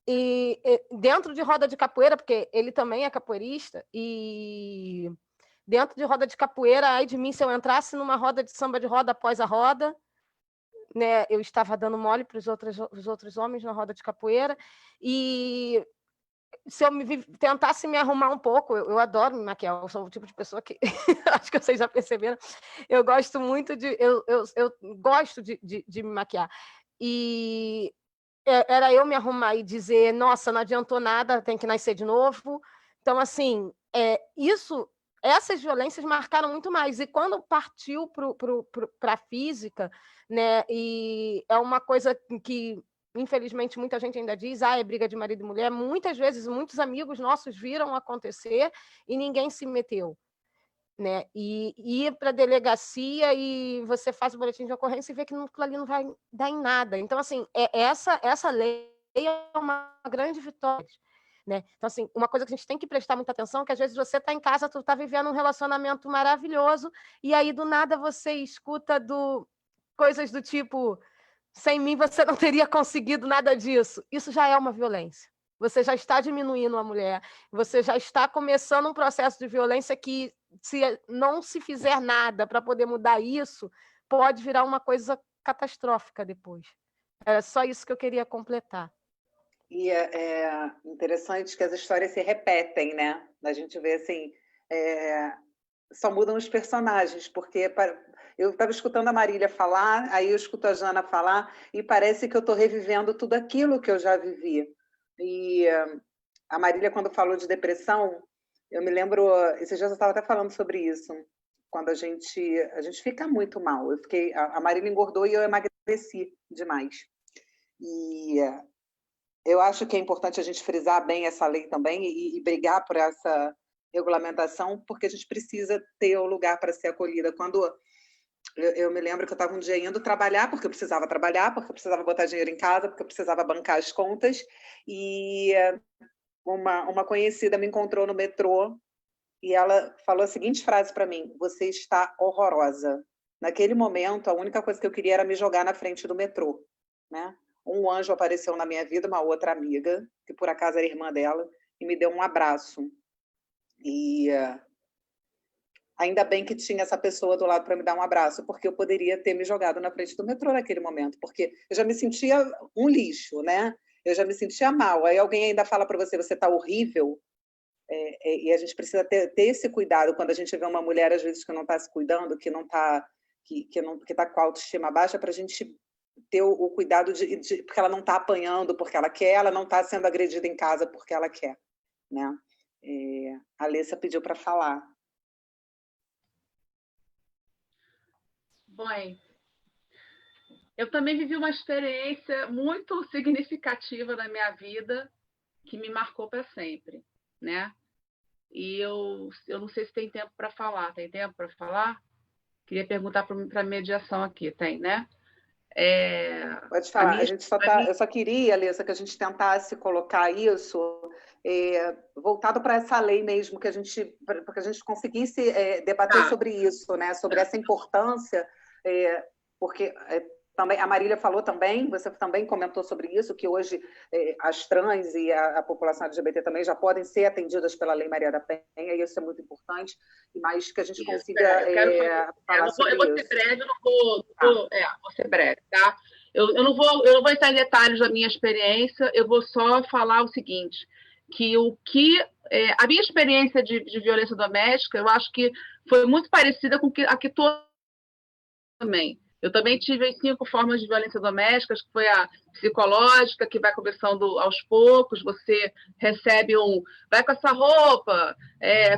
S3: E dentro de roda de capoeira, porque ele também é capoeirista, e dentro de roda de capoeira, ai de mim se eu entrasse numa roda de samba de roda após a roda, né, eu estava dando mole para os outros homens na roda de capoeira, e se eu tentasse me arrumar um pouco, eu adoro me maquiar, eu sou o tipo de pessoa que, acho que vocês já perceberam, eu gosto muito eu gosto de me maquiar, e era eu me arrumar e dizer, nossa, não adiantou nada, tem que nascer de novo. Então, assim, essas violências marcaram muito mais. E quando partiu para a física, né, e é uma coisa que, infelizmente, muita gente ainda diz, é briga de marido e mulher. Muitas vezes, muitos amigos nossos viram acontecer e ninguém se meteu, né? E ir para a delegacia e você faz o boletim de ocorrência e vê que aquilo ali não vai dar em nada. Então, assim, essa lei é uma grande vitória, né? Então, assim, uma coisa que a gente tem que prestar muita atenção é que às vezes você está em casa, tu está vivendo um relacionamento maravilhoso e aí do nada você escuta coisas do tipo, sem mim você não teria conseguido nada disso. Isso já é uma violência. Você já está diminuindo a mulher, você já está começando um processo de violência que, se não se fizer nada para poder mudar isso, pode virar uma coisa catastrófica depois. É só isso que eu queria completar.
S1: E é interessante que as histórias se repetem, né? A gente vê assim, só mudam os personagens, porque eu estava escutando a Marília falar, aí eu escuto a Jana falar, e parece que eu estou revivendo tudo aquilo que eu já vivi. E a Marília, quando falou de depressão, eu me lembro, esses dias eu estava até falando sobre isso, quando a gente fica muito mal. A Marília engordou e eu emagreci demais. E eu acho que é importante a gente frisar bem essa lei também e brigar por essa regulamentação, porque a gente precisa ter o lugar para ser acolhida. Quando eu me lembro que eu estava um dia indo trabalhar, porque eu precisava trabalhar, porque eu precisava botar dinheiro em casa, porque eu precisava bancar as contas, e uma conhecida me encontrou no metrô e ela falou a seguinte frase para mim: você está horrorosa. Naquele momento, a única coisa que eu queria era me jogar na frente do metrô, né? Um anjo apareceu na minha vida, uma outra amiga, que por acaso era irmã dela, e me deu um abraço. E ainda bem que tinha essa pessoa do lado para me dar um abraço, porque eu poderia ter me jogado na frente do metrô naquele momento, porque eu já me sentia um lixo, né? Eu já me sentia mal. Aí alguém ainda fala para você está horrível. E a gente precisa ter esse cuidado quando a gente vê uma mulher, às vezes, que não está se cuidando, que está com a autoestima baixa, para a gente ter o cuidado porque ela não está apanhando porque ela quer, ela não está sendo agredida em casa porque ela quer, né? A Alessa pediu para falar.
S5: Bom, eu também vivi uma experiência muito significativa na minha vida que me marcou para sempre, né? E eu não sei se tem tempo para falar. Tem tempo para falar? Queria perguntar para a mediação aqui. Tem, né?
S1: Pode falar. Eu só queria, Alessa, que a gente tentasse colocar isso voltado para essa lei mesmo, que a gente conseguisse debater sobre isso, né? Sobre essa importância, porque também a Marília falou também, você também comentou sobre isso, que hoje as trans e a população LGBT também já podem ser atendidas pela Lei Maria da Penha, e isso é muito importante, mas que a gente consiga falar sobre isso.
S5: Eu vou ser breve, vou ser breve, tá? Eu não vou entrar em detalhes da minha experiência, eu vou só falar o seguinte, que a minha experiência de violência doméstica, eu acho que foi muito parecida com a que todos também. Eu também tive as 5 formas de violência doméstica, que foi a psicológica, que vai começando aos poucos, você recebe vai com essa roupa,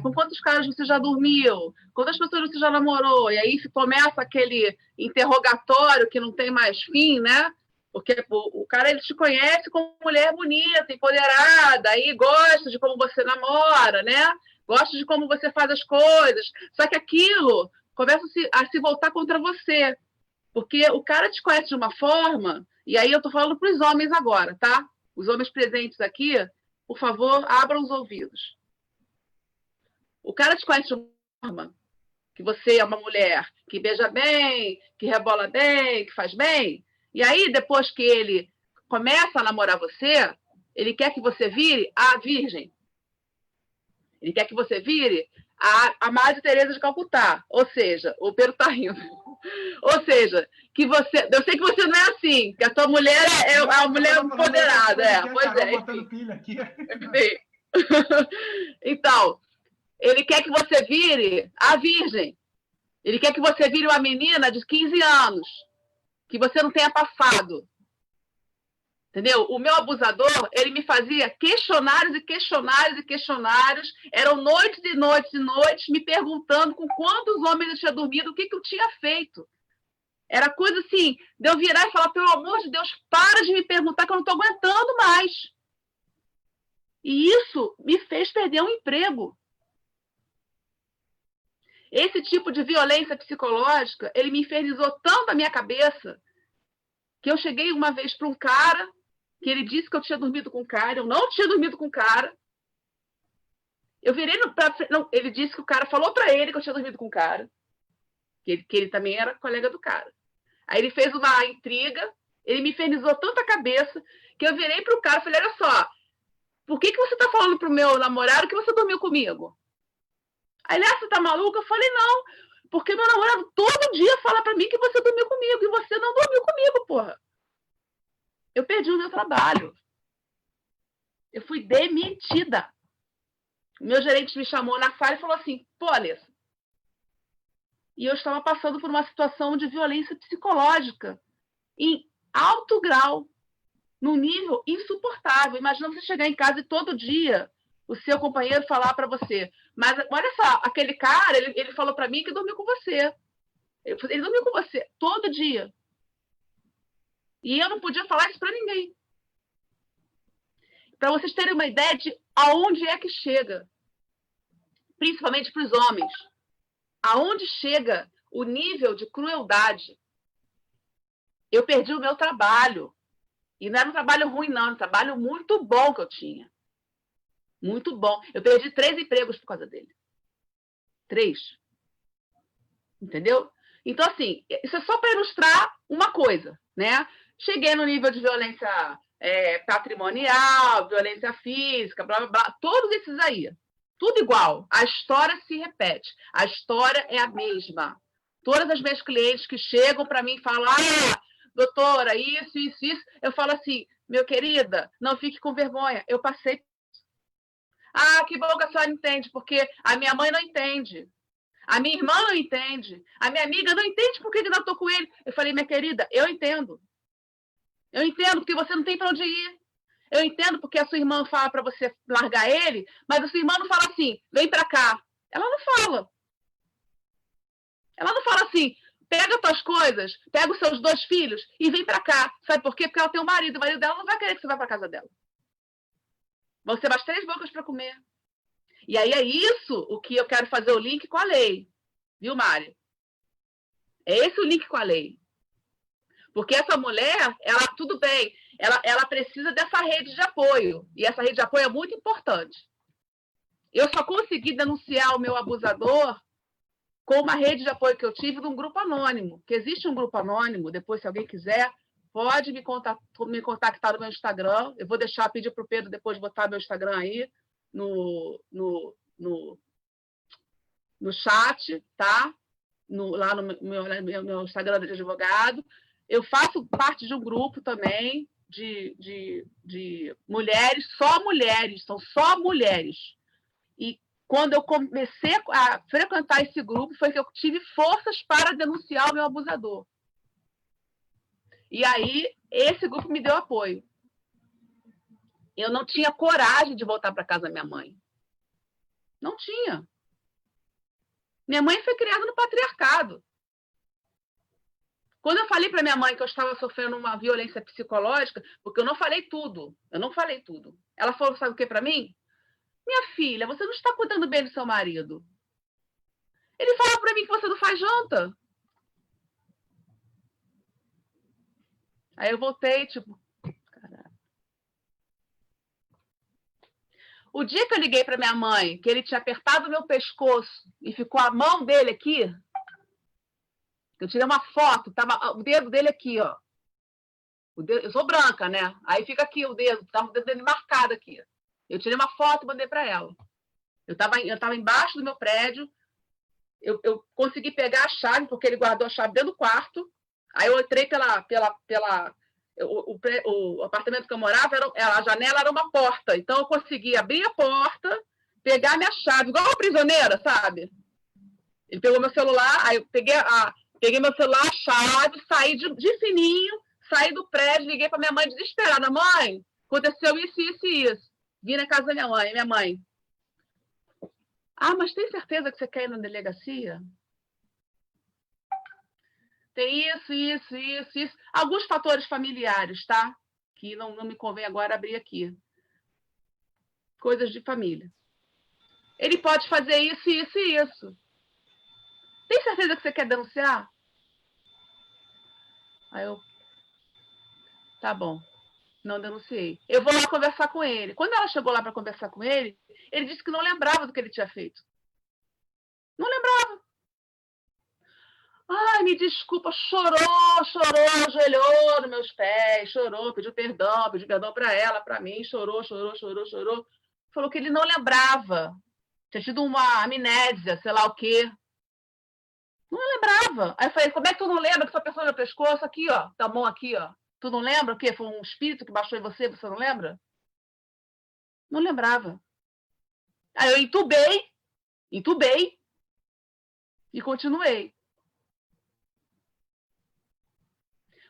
S5: com quantos caras você já dormiu, quantas pessoas você já namorou, e aí começa aquele interrogatório que não tem mais fim, né? Porque o cara ele te conhece como mulher bonita, empoderada, aí gosta de como você namora, né? Gosta de como você faz as coisas, só que aquilo começa a se voltar contra você. Porque o cara te conhece de uma forma, e aí eu estou falando para os homens agora, tá? Os homens presentes aqui, por favor, abram os ouvidos. O cara te conhece de uma forma que você é uma mulher que beija bem, que rebola bem, que faz bem, e aí depois que ele começa a namorar você, ele quer que você vire a virgem. Ele quer que você vire a Madre Teresa de Calcutá, ou seja, o Pedro tá rindo. Ou seja, que você. Eu sei que você não é assim, que a tua mulher é uma mulher empoderada. Pois é. Enfim. Então, ele quer que você vire a virgem. Ele quer que você vire uma menina de 15 anos, que você não tenha passado. Entendeu? O meu abusador, ele me fazia questionários e questionários e questionários. Eram noites e noites e noites me perguntando com quantos homens eu tinha dormido, o que eu tinha feito. Era coisa assim, de eu virar e falar, pelo amor de Deus, para de me perguntar que eu não estou aguentando mais. E isso me fez perder um emprego. Esse tipo de violência psicológica, ele me infernizou tanto a minha cabeça que eu cheguei uma vez para um cara que ele disse que eu tinha dormido com o cara, eu não tinha dormido com o cara. Eu virei ele disse que o cara falou para ele que eu tinha dormido com o cara, que ele também era colega do cara. Aí ele fez uma intriga, ele me infernizou tanto a cabeça que eu virei para o cara e falei, olha só, por que você está falando para o meu namorado que você dormiu comigo? Aí ele, você tá maluca? Eu falei, não, porque meu namorado todo dia fala para mim que você dormiu comigo e você não dormiu comigo, porra. Eu perdi o meu trabalho. Eu fui demitida. O meu gerente me chamou na sala e falou assim, pô, Alessa, e eu estava passando por uma situação de violência psicológica em alto grau, num nível insuportável. Imagina você chegar em casa e todo dia o seu companheiro falar para você, mas olha só, aquele cara, ele falou para mim que dormiu com você. Ele dormiu com você todo dia. E eu não podia falar isso para ninguém. Para vocês terem uma ideia de aonde é que chega, principalmente para os homens, aonde chega o nível de crueldade. Eu perdi o meu trabalho. E não era um trabalho ruim, não. Era um trabalho muito bom que eu tinha. Muito bom. Eu perdi 3 empregos por causa dele. 3. Entendeu? Então, assim, isso é só para ilustrar uma coisa, né? Cheguei no nível de violência patrimonial, violência física, blá, blá, blá. Todos esses aí. Tudo igual. A história se repete. A história é a mesma. Todas as minhas clientes que chegam para mim e falam, doutora, isso, isso, isso. Eu falo assim, meu querida, não fique com vergonha. Eu passei. Ah, que bom que a senhora entende, porque a minha mãe não entende. A minha irmã não entende. A minha amiga não entende por que eu não estou com ele. Eu falei, minha querida, eu entendo. Eu entendo, porque você não tem para onde ir. Eu entendo porque a sua irmã fala para você largar ele, mas a sua irmã não fala assim, vem para cá. Ela não fala. Ela não fala assim, pega tuas coisas, pega os seus 2 filhos e vem para cá. Sabe por quê? Porque ela tem um marido. O marido dela não vai querer que você vá para casa dela. Vão ser mais 3 bocas para comer. E aí é isso o que eu quero fazer o link com a lei. Viu, Mari? É esse o link com a lei. Porque essa mulher, ela, tudo bem, ela precisa dessa rede de apoio. E essa rede de apoio é muito importante. Eu só consegui denunciar o meu abusador com uma rede de apoio que eu tive de um grupo anônimo. Que existe um grupo anônimo, depois, se alguém quiser, pode me contactar no meu Instagram. Eu vou deixar, pedir para o Pedro depois botar meu Instagram aí no chat, tá? Lá no meu Instagram de advogado. Eu faço parte de um grupo também de mulheres, são só mulheres. E quando eu comecei a frequentar esse grupo, foi que eu tive forças para denunciar o meu abusador. E aí, esse grupo me deu apoio. Eu não tinha coragem de voltar para casa da minha mãe. Não tinha. Minha mãe foi criada no patriarcado. Quando eu falei para minha mãe que eu estava sofrendo uma violência psicológica, porque eu não falei tudo, ela falou, sabe o que para mim? Minha filha, você não está cuidando bem do seu marido. Ele fala para mim que você não faz janta. Aí eu voltei, tipo, caralho. O dia que eu liguei para minha mãe, que ele tinha apertado o meu pescoço e ficou a mão dele aqui, eu tirei uma foto, tava o dedo dele aqui, ó. Eu sou branca, né? Aí fica aqui o dedo, tava o dedo dele marcado aqui. Eu tirei uma foto e mandei para ela. Eu tava embaixo do meu prédio, eu consegui pegar a chave, porque ele guardou a chave dentro do quarto. Aí eu entrei o apartamento que eu morava, a janela era uma porta. Então eu consegui abrir a porta, pegar minha chave, igual uma prisioneira, sabe? Ele pegou meu celular, aí eu peguei meu celular, a chave, saí de fininho, saí do prédio, liguei para minha mãe desesperada. Mãe, aconteceu isso, isso e isso. Vim na casa da minha mãe. Minha mãe, mas tem certeza que você quer ir na delegacia? Tem isso. Alguns fatores familiares, tá? Que não me convém agora abrir aqui. Coisas de família. Ele pode fazer isso, isso e isso. Tem certeza que você quer denunciar? Aí eu... Tá bom. Não denunciei. Eu vou lá conversar com ele. Quando ela chegou lá para conversar com ele, ele disse que não lembrava do que ele tinha feito. Não lembrava. Ai, me desculpa, chorou, ajoelhou nos meus pés, chorou, pediu perdão para ela, para mim, chorou. Falou que ele não lembrava. Tinha tido uma amnésia, sei lá o quê. Não lembrava. Aí eu falei, como é que tu não lembra que sua pessoa no pescoço? Aqui, ó, tá mão aqui, ó. Tu não lembra o quê? Foi um espírito que baixou em você não lembra? Não lembrava. Aí eu entubei e continuei.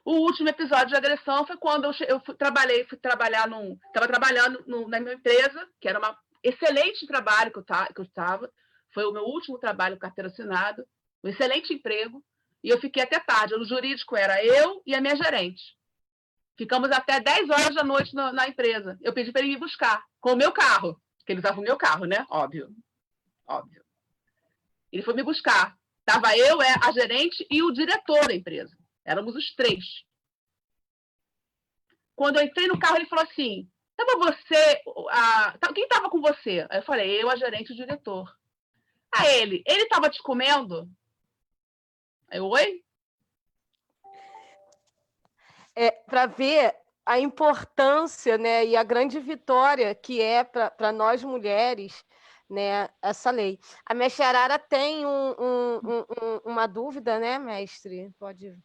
S5: O último episódio de agressão foi quando eu fui trabalhar estava trabalhando na minha empresa, que era um excelente trabalho que eu estava. Foi o meu último trabalho, carteira assinada, um excelente emprego, e eu fiquei até tarde. No jurídico era eu e a minha gerente. Ficamos até 10 horas da noite na empresa. Eu pedi para ele me buscar, com o meu carro, porque ele usava o meu carro, né? Óbvio. Ele foi me buscar. Estava eu, a gerente e o diretor da empresa. Éramos os 3. Quando eu entrei no carro, ele falou assim, quem estava com você? Aí eu falei, eu, a gerente e o diretor. Aí ele estava te comendo? Aí eu, oi?
S3: Para ver a importância, né, e a grande vitória que é para nós mulheres, né, essa lei. A mestre Arara tem uma dúvida, né, mestre? Pode...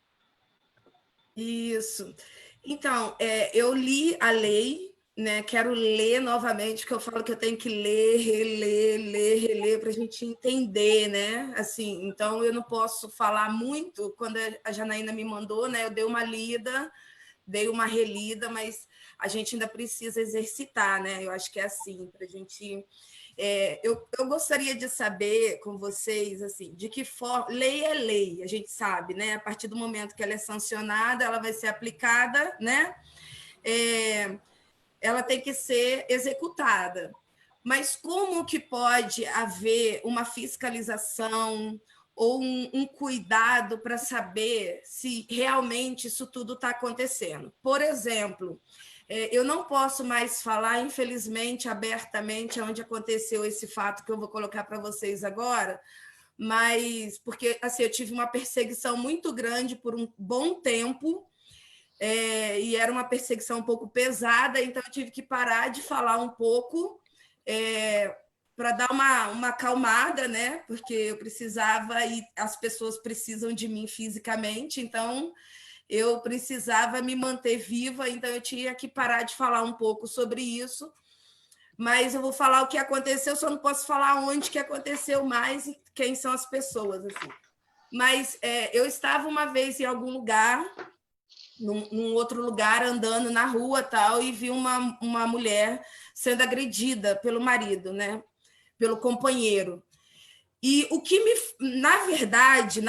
S6: Isso. Então, eu li a lei, né? Quero ler novamente, porque eu falo que eu tenho que ler, reler, para a gente entender, né? Assim, então eu não posso falar muito. Quando a Janaína me mandou, né? Eu dei uma lida, dei uma relida, mas a gente ainda precisa exercitar, né? Eu acho que é assim, para a gente. Eu gostaria de saber com vocês, assim, de que forma. Lei é lei, a gente sabe, né? A partir do momento que ela é sancionada, ela vai ser aplicada, né? Ela tem que ser executada. Mas como que pode haver uma fiscalização ou um cuidado para saber se realmente isso tudo está acontecendo? Por exemplo, eu não posso mais falar, infelizmente, abertamente, onde aconteceu esse fato que eu vou colocar para vocês agora, mas porque assim, eu tive uma perseguição muito grande por um bom tempo, e era uma perseguição um pouco pesada, então eu tive que parar de falar um pouco para dar uma acalmada, né? Porque eu precisava e as pessoas precisam de mim fisicamente, então eu precisava me manter viva, então eu tinha que parar de falar um pouco sobre isso. Mas eu vou falar o que aconteceu, só não posso falar onde que aconteceu mais e quem são as pessoas. Assim. Mas eu estava uma vez em algum lugar, num outro lugar, andando na rua tal, e vi uma mulher sendo agredida pelo marido, né? Pelo companheiro. E o que na verdade,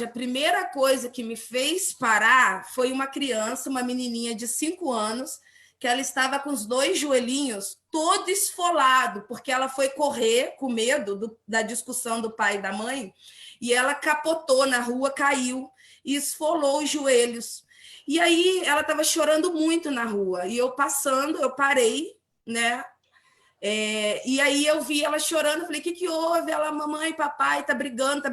S6: a primeira coisa que me fez parar foi uma criança, uma menininha de 5 anos, que ela estava com os 2 joelhinhos todo esfolado, porque ela foi correr com medo da discussão do pai e da mãe, e ela capotou na rua, caiu e esfolou os joelhos. E aí ela estava chorando muito na rua, e eu passando, eu parei, né? E aí eu vi ela chorando, falei, o que houve? Ela, mamãe, papai, tá brigando.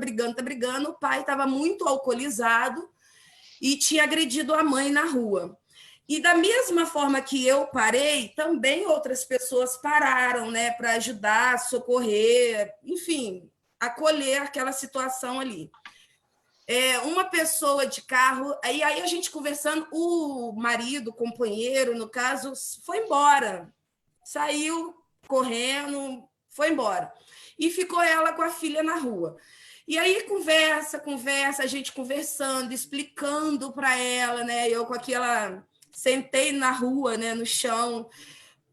S6: O pai estava muito alcoolizado e tinha agredido a mãe na rua. E da mesma forma que eu parei, também outras pessoas pararam, né, para ajudar, socorrer, enfim, acolher aquela situação ali. Uma pessoa de carro, aí a gente conversando, o marido, o companheiro, no caso, foi embora, saiu correndo, foi embora. E ficou ela com a filha na rua. E aí, conversa, a gente conversando, explicando para ela, né? Eu com aquela... Sentei na rua, né, no chão,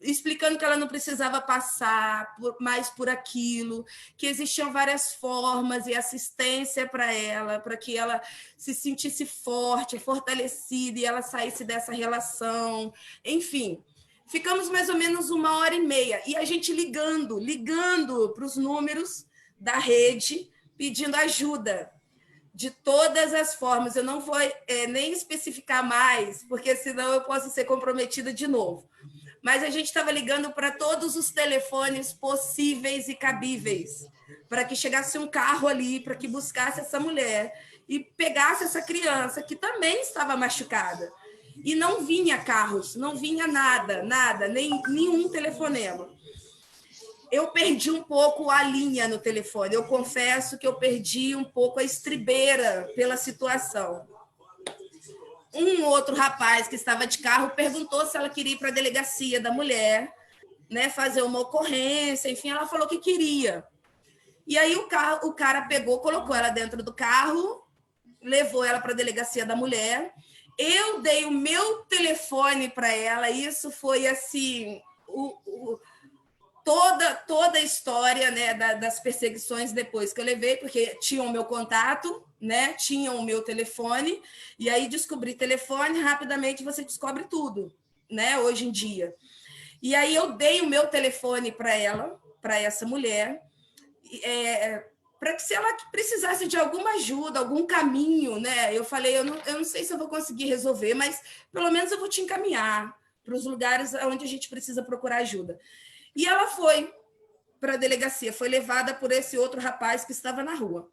S6: explicando que ela não precisava passar mais por aquilo, que existiam várias formas e assistência para ela, para que ela se sentisse forte, fortalecida e ela saísse dessa relação. Enfim, ficamos mais ou menos 1h30 e a gente ligando para os números da rede, pedindo ajuda de todas as formas. Eu não vou nem especificar mais, porque senão eu posso ser comprometida de novo. Mas a gente estava ligando para todos os telefones possíveis e cabíveis, para que chegasse um carro ali, para que buscasse essa mulher e pegasse essa criança, que também estava machucada. E não vinha carros, não vinha nada, nenhum telefonema. Eu perdi um pouco a linha no telefone, eu confesso que eu perdi um pouco a estribeira pela situação. Um outro rapaz que estava de carro perguntou se ela queria ir para a delegacia da mulher, né, fazer uma ocorrência, enfim, ela falou que queria. E aí o cara pegou, colocou ela dentro do carro, levou ela para a delegacia da mulher. Eu dei o meu telefone para ela, isso foi assim, toda a história, né, das perseguições depois que eu levei, porque tinham o meu contato, né, tinham o meu telefone, e aí descobri telefone, rapidamente você descobre tudo, né, hoje em dia. E aí eu dei o meu telefone para ela, para essa mulher, para que se ela precisasse de alguma ajuda, algum caminho, né, eu falei, eu não sei se eu vou conseguir resolver, mas pelo menos eu vou te encaminhar para os lugares onde a gente precisa procurar ajuda. E ela foi para a delegacia, foi levada por esse outro rapaz que estava na rua.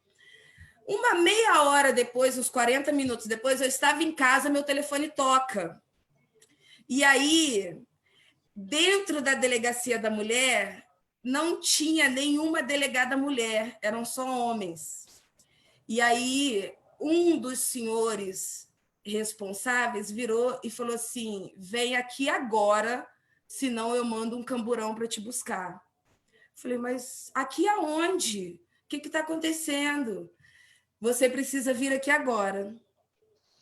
S6: Uma meia hora depois, uns 40 minutos depois, eu estava em casa, meu telefone toca. E aí, dentro da delegacia da mulher, não tinha nenhuma delegada mulher, eram só homens. E aí, um dos senhores responsáveis virou e falou assim, vem aqui agora senão eu mando um camburão para te buscar. Falei, mas aqui aonde? O que está acontecendo? Você precisa vir aqui agora,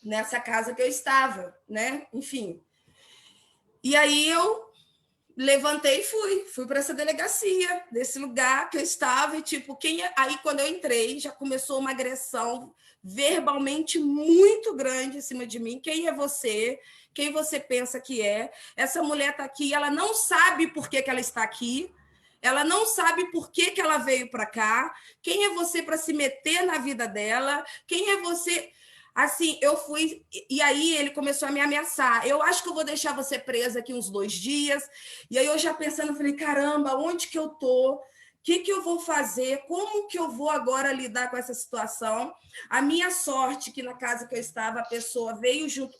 S6: nessa casa que eu estava, né? Enfim. E aí eu levantei e fui para essa delegacia, desse lugar que eu estava, e tipo, aí quando eu entrei, já começou uma agressão verbalmente muito grande em cima de mim. Quem é você? Quem você pensa que é? Essa mulher está aqui, ela não sabe por que ela está aqui, ela não sabe por que ela veio para cá. Quem é você para se meter na vida dela? Quem é você? Assim, eu fui... E aí ele começou a me ameaçar. Eu acho que eu vou deixar você presa aqui uns 2 dias. E aí eu já pensando, falei, caramba, onde que eu tô? O que eu vou fazer? Como que eu vou agora lidar com essa situação? A minha sorte que na casa que eu estava, a pessoa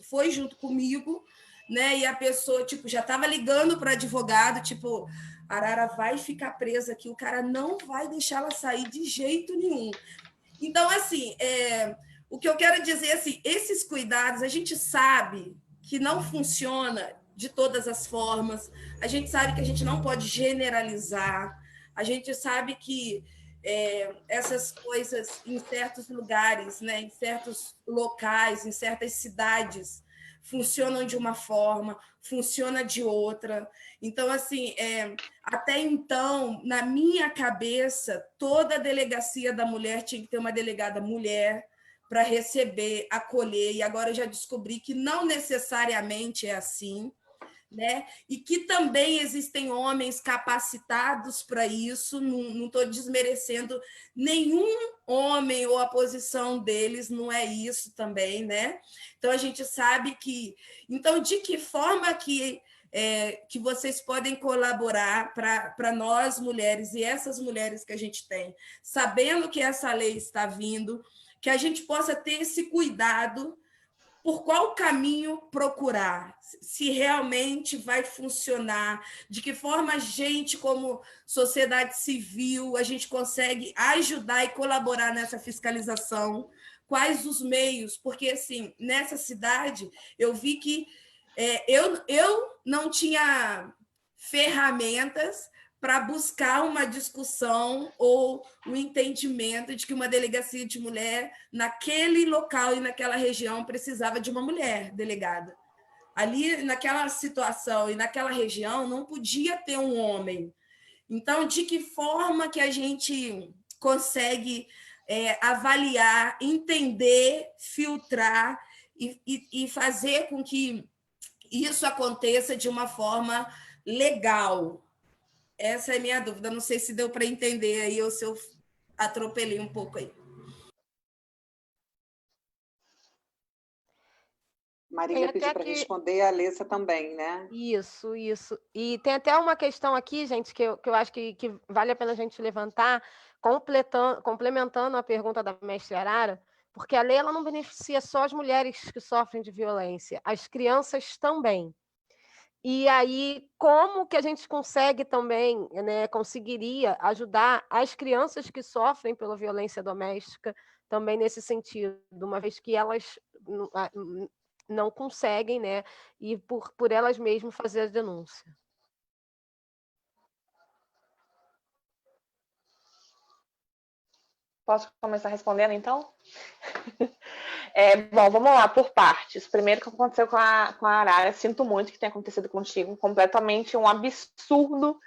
S6: foi junto comigo, né? E a pessoa, tipo, já estava ligando para advogado, tipo, Arara vai ficar presa aqui, o cara não vai deixar ela sair de jeito nenhum. Então, assim, o que eu quero dizer, assim, esses cuidados, a gente sabe que não funciona de todas as formas, a gente sabe que a gente não pode generalizar, a gente sabe que essas coisas em certos lugares, né, em certos locais, em certas cidades, funcionam de uma forma, funciona de outra. Então, assim, até então, na minha cabeça, toda a delegacia da mulher tinha que ter uma delegada mulher para receber, acolher, e agora eu já descobri que não necessariamente é assim, né? E que também existem homens capacitados para isso, não estou desmerecendo nenhum homem ou a posição deles, não é isso também, né? Então, a gente sabe que... Então, de que forma que vocês podem colaborar para nós, mulheres, e essas mulheres que a gente tem, sabendo que essa lei está vindo, que a gente possa ter esse cuidado por qual caminho procurar, se realmente vai funcionar, de que forma a gente, como sociedade civil, a gente consegue ajudar e colaborar nessa fiscalização, quais os meios, porque, assim, nessa cidade, eu vi que eu não tinha ferramentas para buscar uma discussão ou o entendimento de que uma delegacia de mulher naquele local e naquela região precisava de uma mulher delegada. Ali, naquela situação e naquela região, não podia ter um homem. Então, de que forma que a gente consegue avaliar, entender, filtrar e fazer com que isso aconteça de uma forma legal? Essa é a minha dúvida. Não sei se deu para entender aí ou se eu atropelei um pouco aí.
S1: Marília pediu para responder, a Alessa também, né?
S3: Isso. E tem até uma questão aqui, gente, que eu acho que vale a pena a gente levantar, complementando a pergunta da mestre Arara, porque a lei ela não beneficia só as mulheres que sofrem de violência, as crianças também. E aí, como que a gente consegue também, né, conseguiria ajudar as crianças que sofrem pela violência doméstica também nesse sentido, uma vez que elas não conseguem, né, e por elas mesmas fazer a denúncia.
S4: Posso começar respondendo, então? Bom, vamos lá, por partes. Primeiro, o que aconteceu com a Arara, sinto muito que tenha acontecido contigo, completamente um absurdo.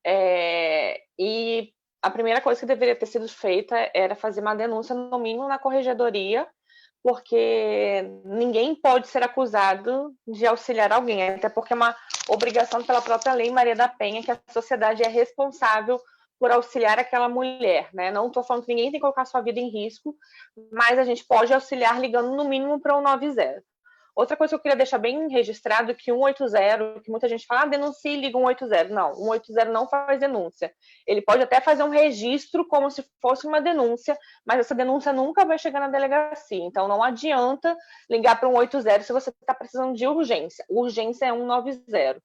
S4: E a primeira coisa que deveria ter sido feita era fazer uma denúncia, no mínimo, na corregedoria, porque ninguém pode ser acusado de auxiliar alguém, até porque é uma obrigação pela própria Lei Maria da Penha, que a sociedade é responsável por auxiliar aquela mulher, né? Não estou falando que ninguém tem que colocar sua vida em risco, mas a gente pode auxiliar ligando no mínimo para o 190. Outra coisa que eu queria deixar bem registrado é que 180, que muita gente fala, denuncie e liga 180. Não, 180 não faz denúncia. Ele pode até fazer um registro como se fosse uma denúncia, mas essa denúncia nunca vai chegar na delegacia. Então, não adianta ligar para 180 se você está precisando de urgência. Urgência é 190.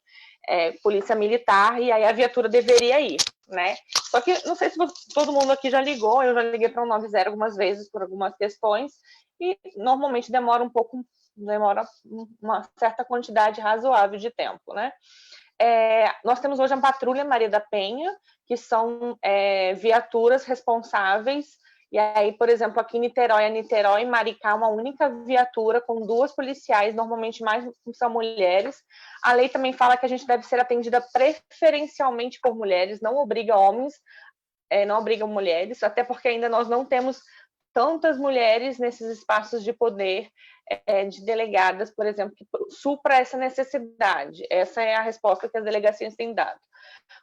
S4: Polícia Militar, e aí a viatura deveria ir, né? Só que, não sei se todo mundo aqui já ligou, eu já liguei para 190 algumas vezes por algumas questões, e normalmente demora uma certa quantidade razoável de tempo, né? nós temos hoje a Patrulha Maria da Penha, que são viaturas responsáveis. E aí, por exemplo, aqui em Niterói e Maricá, uma única viatura com 2 policiais, normalmente mais são mulheres. A lei também fala que a gente deve ser atendida preferencialmente por mulheres, não obriga homens, não obriga mulheres, até porque ainda nós não temos tantas mulheres nesses espaços de poder, de delegadas, por exemplo, que supra essa necessidade. Essa é a resposta que as delegacias têm dado.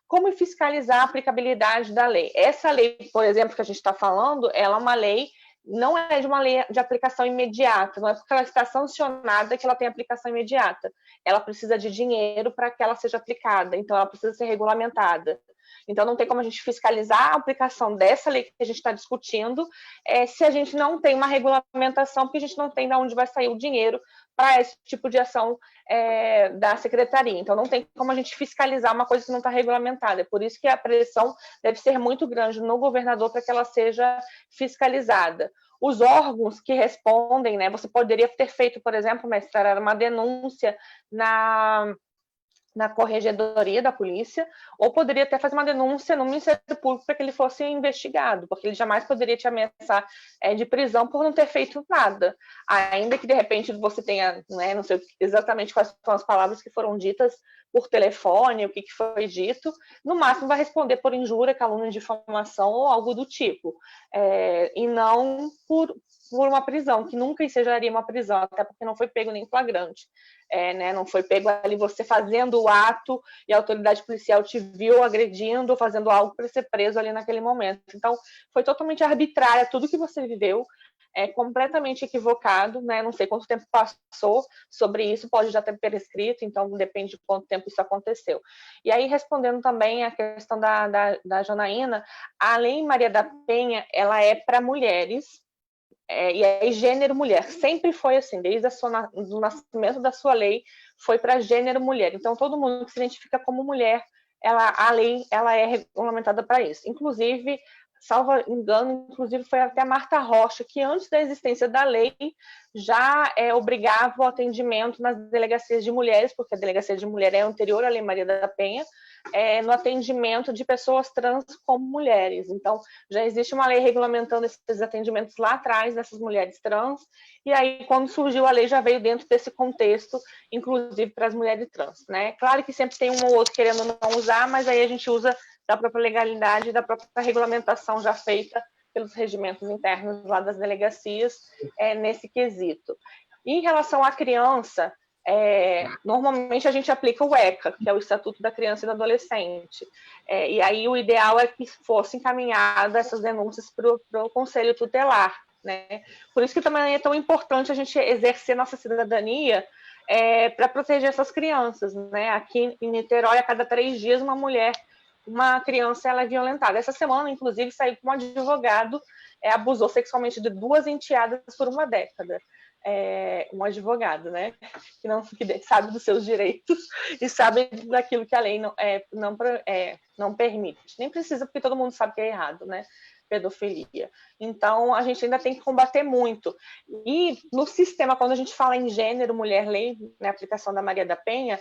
S4: Como fiscalizar a aplicabilidade da lei? Essa lei, por exemplo, que a gente está falando, ela é uma lei, não é de uma lei de aplicação imediata, não é porque ela está sancionada que ela tem aplicação imediata. Ela precisa de dinheiro para que ela seja aplicada, então ela precisa ser regulamentada. Então, não tem como a gente fiscalizar a aplicação dessa lei que a gente está discutindo se a gente não tem uma regulamentação, porque a gente não tem de onde vai sair o dinheiro para esse tipo de ação da secretaria. Então, não tem como a gente fiscalizar uma coisa que não está regulamentada. É por isso que a pressão deve ser muito grande no governador para que ela seja fiscalizada. Os órgãos que respondem, né? Você poderia ter feito, por exemplo, mestre, uma denúncia na corregedoria da polícia, ou poderia até fazer uma denúncia no Ministério Público para que ele fosse investigado, porque ele jamais poderia te ameaçar de prisão por não ter feito nada. Ainda que, de repente, você tenha, né, não sei exatamente quais são as palavras que foram ditas por telefone, o que foi dito, no máximo vai responder por injúria, calúnia, difamação ou algo do tipo, e não por uma prisão, que nunca ensejaria uma prisão, até porque não foi pego nem flagrante. Né, não foi pego ali você fazendo o ato e a autoridade policial te viu agredindo ou fazendo algo para ser preso ali naquele momento. Então, foi totalmente arbitrária tudo que você viveu, completamente equivocado, né? Não sei quanto tempo passou sobre isso, pode já ter prescrito, então depende de quanto tempo isso aconteceu. E aí, respondendo também a questão da Janaína, a Lei Maria da Penha, ela é para mulheres, e aí gênero mulher, sempre foi assim, desde do nascimento da sua lei, foi para gênero mulher. Então, todo mundo que se identifica como mulher, a lei ela é regulamentada para isso. Inclusive, salvo engano, foi até a Marta Rocha, que antes da existência da lei, já obrigava o atendimento nas delegacias de mulheres, porque a delegacia de mulher é anterior à Lei Maria da Penha, no atendimento de pessoas trans como mulheres. Então, já existe uma lei regulamentando esses atendimentos lá atrás dessas mulheres trans, e aí, quando surgiu a lei, já veio dentro desse contexto, inclusive para as mulheres trans, né? Claro que sempre tem um ou outro querendo não usar, mas aí a gente usa da própria legalidade, da própria regulamentação já feita pelos regimentos internos lá das delegacias, nesse quesito. Em relação à criança, normalmente a gente aplica o ECA, que é o Estatuto da Criança e do Adolescente, e aí o ideal é que fosse encaminhada essas denúncias para o Conselho Tutelar, né? Por isso que também é tão importante a gente exercer nossa cidadania para proteger essas crianças, né? Aqui em Niterói, a cada 3 dias, uma criança ela é violentada. Essa semana, inclusive, saiu com um advogado, abusou sexualmente de 2 enteadas por 1 década. Um advogado, né, que sabe dos seus direitos e sabe daquilo que a lei não permite. Nem precisa, porque todo mundo sabe que é errado, né? Pedofilia. Então, a gente ainda tem que combater muito. E no sistema, quando a gente fala em gênero, mulher, lei, na aplicação da Maria da Penha,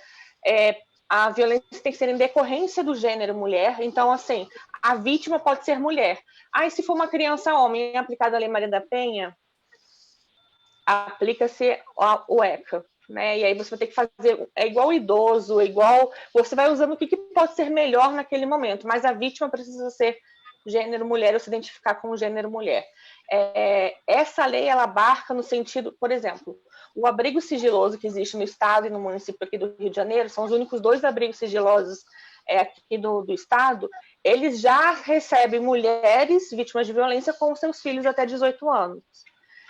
S4: a violência tem que ser em decorrência do gênero mulher. Então, assim, a vítima pode ser mulher. E se for uma criança homem aplicada a Lei Maria da Penha, aplica-se o ECA, né? E aí você vai ter que fazer, igual o idoso, você vai usando o que pode ser melhor naquele momento, mas a vítima precisa ser gênero mulher ou se identificar com o gênero mulher. Essa lei, ela abarca no sentido, por exemplo, o abrigo sigiloso que existe no estado e no município aqui do Rio de Janeiro, são os únicos 2 abrigos sigilosos aqui do estado, eles já recebem mulheres vítimas de violência com seus filhos até 18 anos.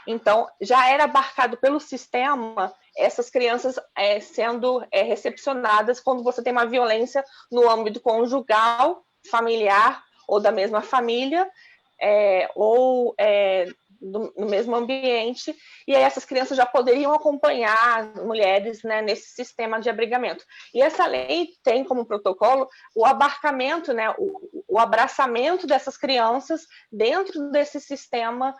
S4: Então, já era abarcado pelo sistema essas crianças sendo recepcionadas quando você tem uma violência no âmbito conjugal, familiar ou da mesma família, ou no mesmo ambiente, e aí essas crianças já poderiam acompanhar mulheres, né, nesse sistema de abrigamento. E essa lei tem como protocolo o abarcamento, né, o abraçamento dessas crianças dentro desse sistema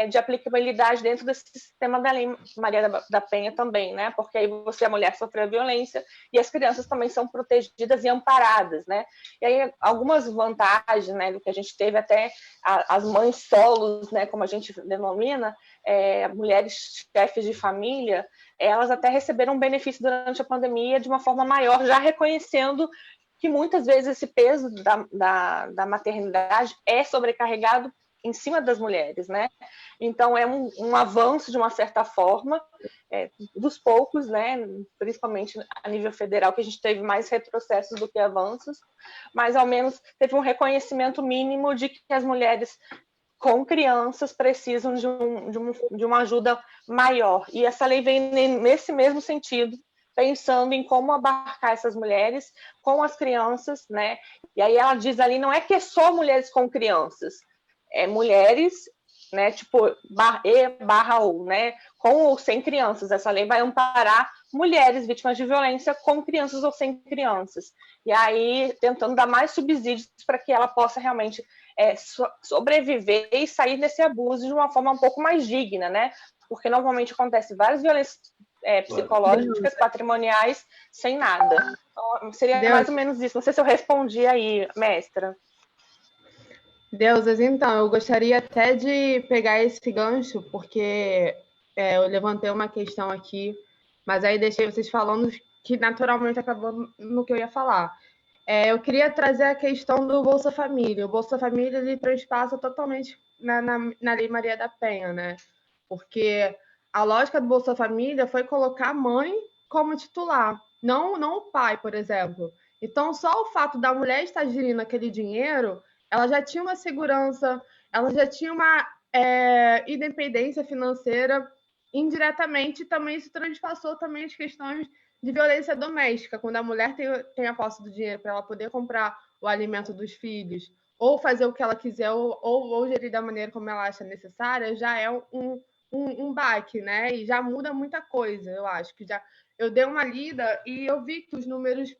S4: de aplicabilidade dentro desse sistema da Lei Maria da Penha também, né? Porque aí a mulher sofreu violência e as crianças também são protegidas e amparadas, né? E aí algumas vantagens, né, do que a gente teve até as mães solos, né, como a gente denomina, mulheres chefes de família, elas até receberam benefício durante a pandemia de uma forma maior, já reconhecendo que muitas vezes esse peso da maternidade é sobrecarregado em cima das mulheres, né? Então é um avanço de uma certa forma, dos poucos, né? Principalmente a nível federal, que a gente teve mais retrocessos do que avanços, mas ao menos teve um reconhecimento mínimo de que as mulheres com crianças precisam de uma ajuda maior. E essa lei vem nesse mesmo sentido, pensando em como abarcar essas mulheres com as crianças, né? E aí ela diz ali, não é que é só mulheres com crianças, mulheres, né, tipo E/ou, né, com ou sem crianças. Essa lei vai amparar mulheres vítimas de violência com crianças ou sem crianças. E aí, tentando dar mais subsídios para que ela possa realmente sobreviver e sair desse abuso de uma forma um pouco mais digna, né? Porque normalmente acontece várias violências psicológicas, patrimoniais, sem nada. Então, seria mais ou menos isso. Não sei se eu respondi aí, mestra.
S7: Deusas, então, eu gostaria até de pegar esse gancho, porque eu levantei uma questão aqui, mas aí deixei vocês falando que naturalmente acabou no que eu ia falar. Eu queria trazer a questão do Bolsa Família. O Bolsa Família, ele transpassa totalmente na Lei Maria da Penha, né? Porque a lógica do Bolsa Família foi colocar a mãe como titular, não o pai, por exemplo. Então, só o fato da mulher estar gerindo aquele dinheiro, ela já tinha uma segurança, ela já tinha uma independência financeira. Indiretamente, também se transpassou também as questões de violência doméstica, quando a mulher tem a posse do dinheiro para ela poder comprar o alimento dos filhos, ou fazer o que ela quiser, ou gerir da maneira como ela acha necessária, já é um baque, né? E já muda muita coisa, eu acho. Eu dei uma lida e eu vi que os números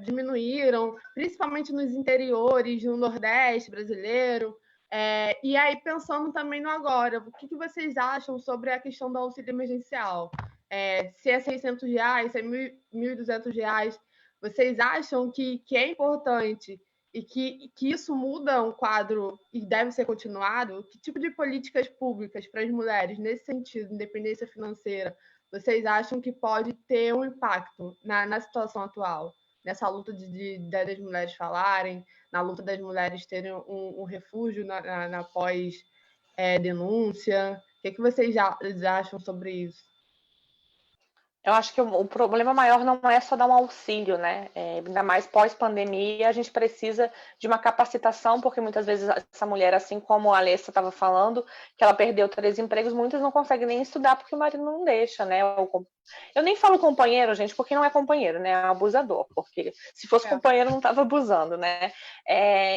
S7: diminuíram, principalmente nos interiores, no Nordeste brasileiro. E aí, pensando também no agora, o que vocês acham sobre a questão do auxílio emergencial? Se é R$600, se é R$1.200, vocês acham que é importante e que isso muda um quadro e deve ser continuado? Que tipo de políticas públicas para as mulheres, nesse sentido, independência financeira, vocês acham que pode ter um impacto na situação atual? Nessa luta das mulheres falarem, na luta das mulheres terem um refúgio na pós-denúncia? O que vocês acham sobre isso?
S4: Eu acho que o problema maior não é só dar um auxílio, né? Ainda mais pós-pandemia, a gente precisa de uma capacitação, porque muitas vezes essa mulher, assim como a Alessa estava falando, que ela perdeu 3 empregos, muitas não conseguem nem estudar porque o marido não deixa, né? Eu nem falo companheiro, gente, porque não é companheiro, né? É um abusador, porque se fosse companheiro não estava abusando, né?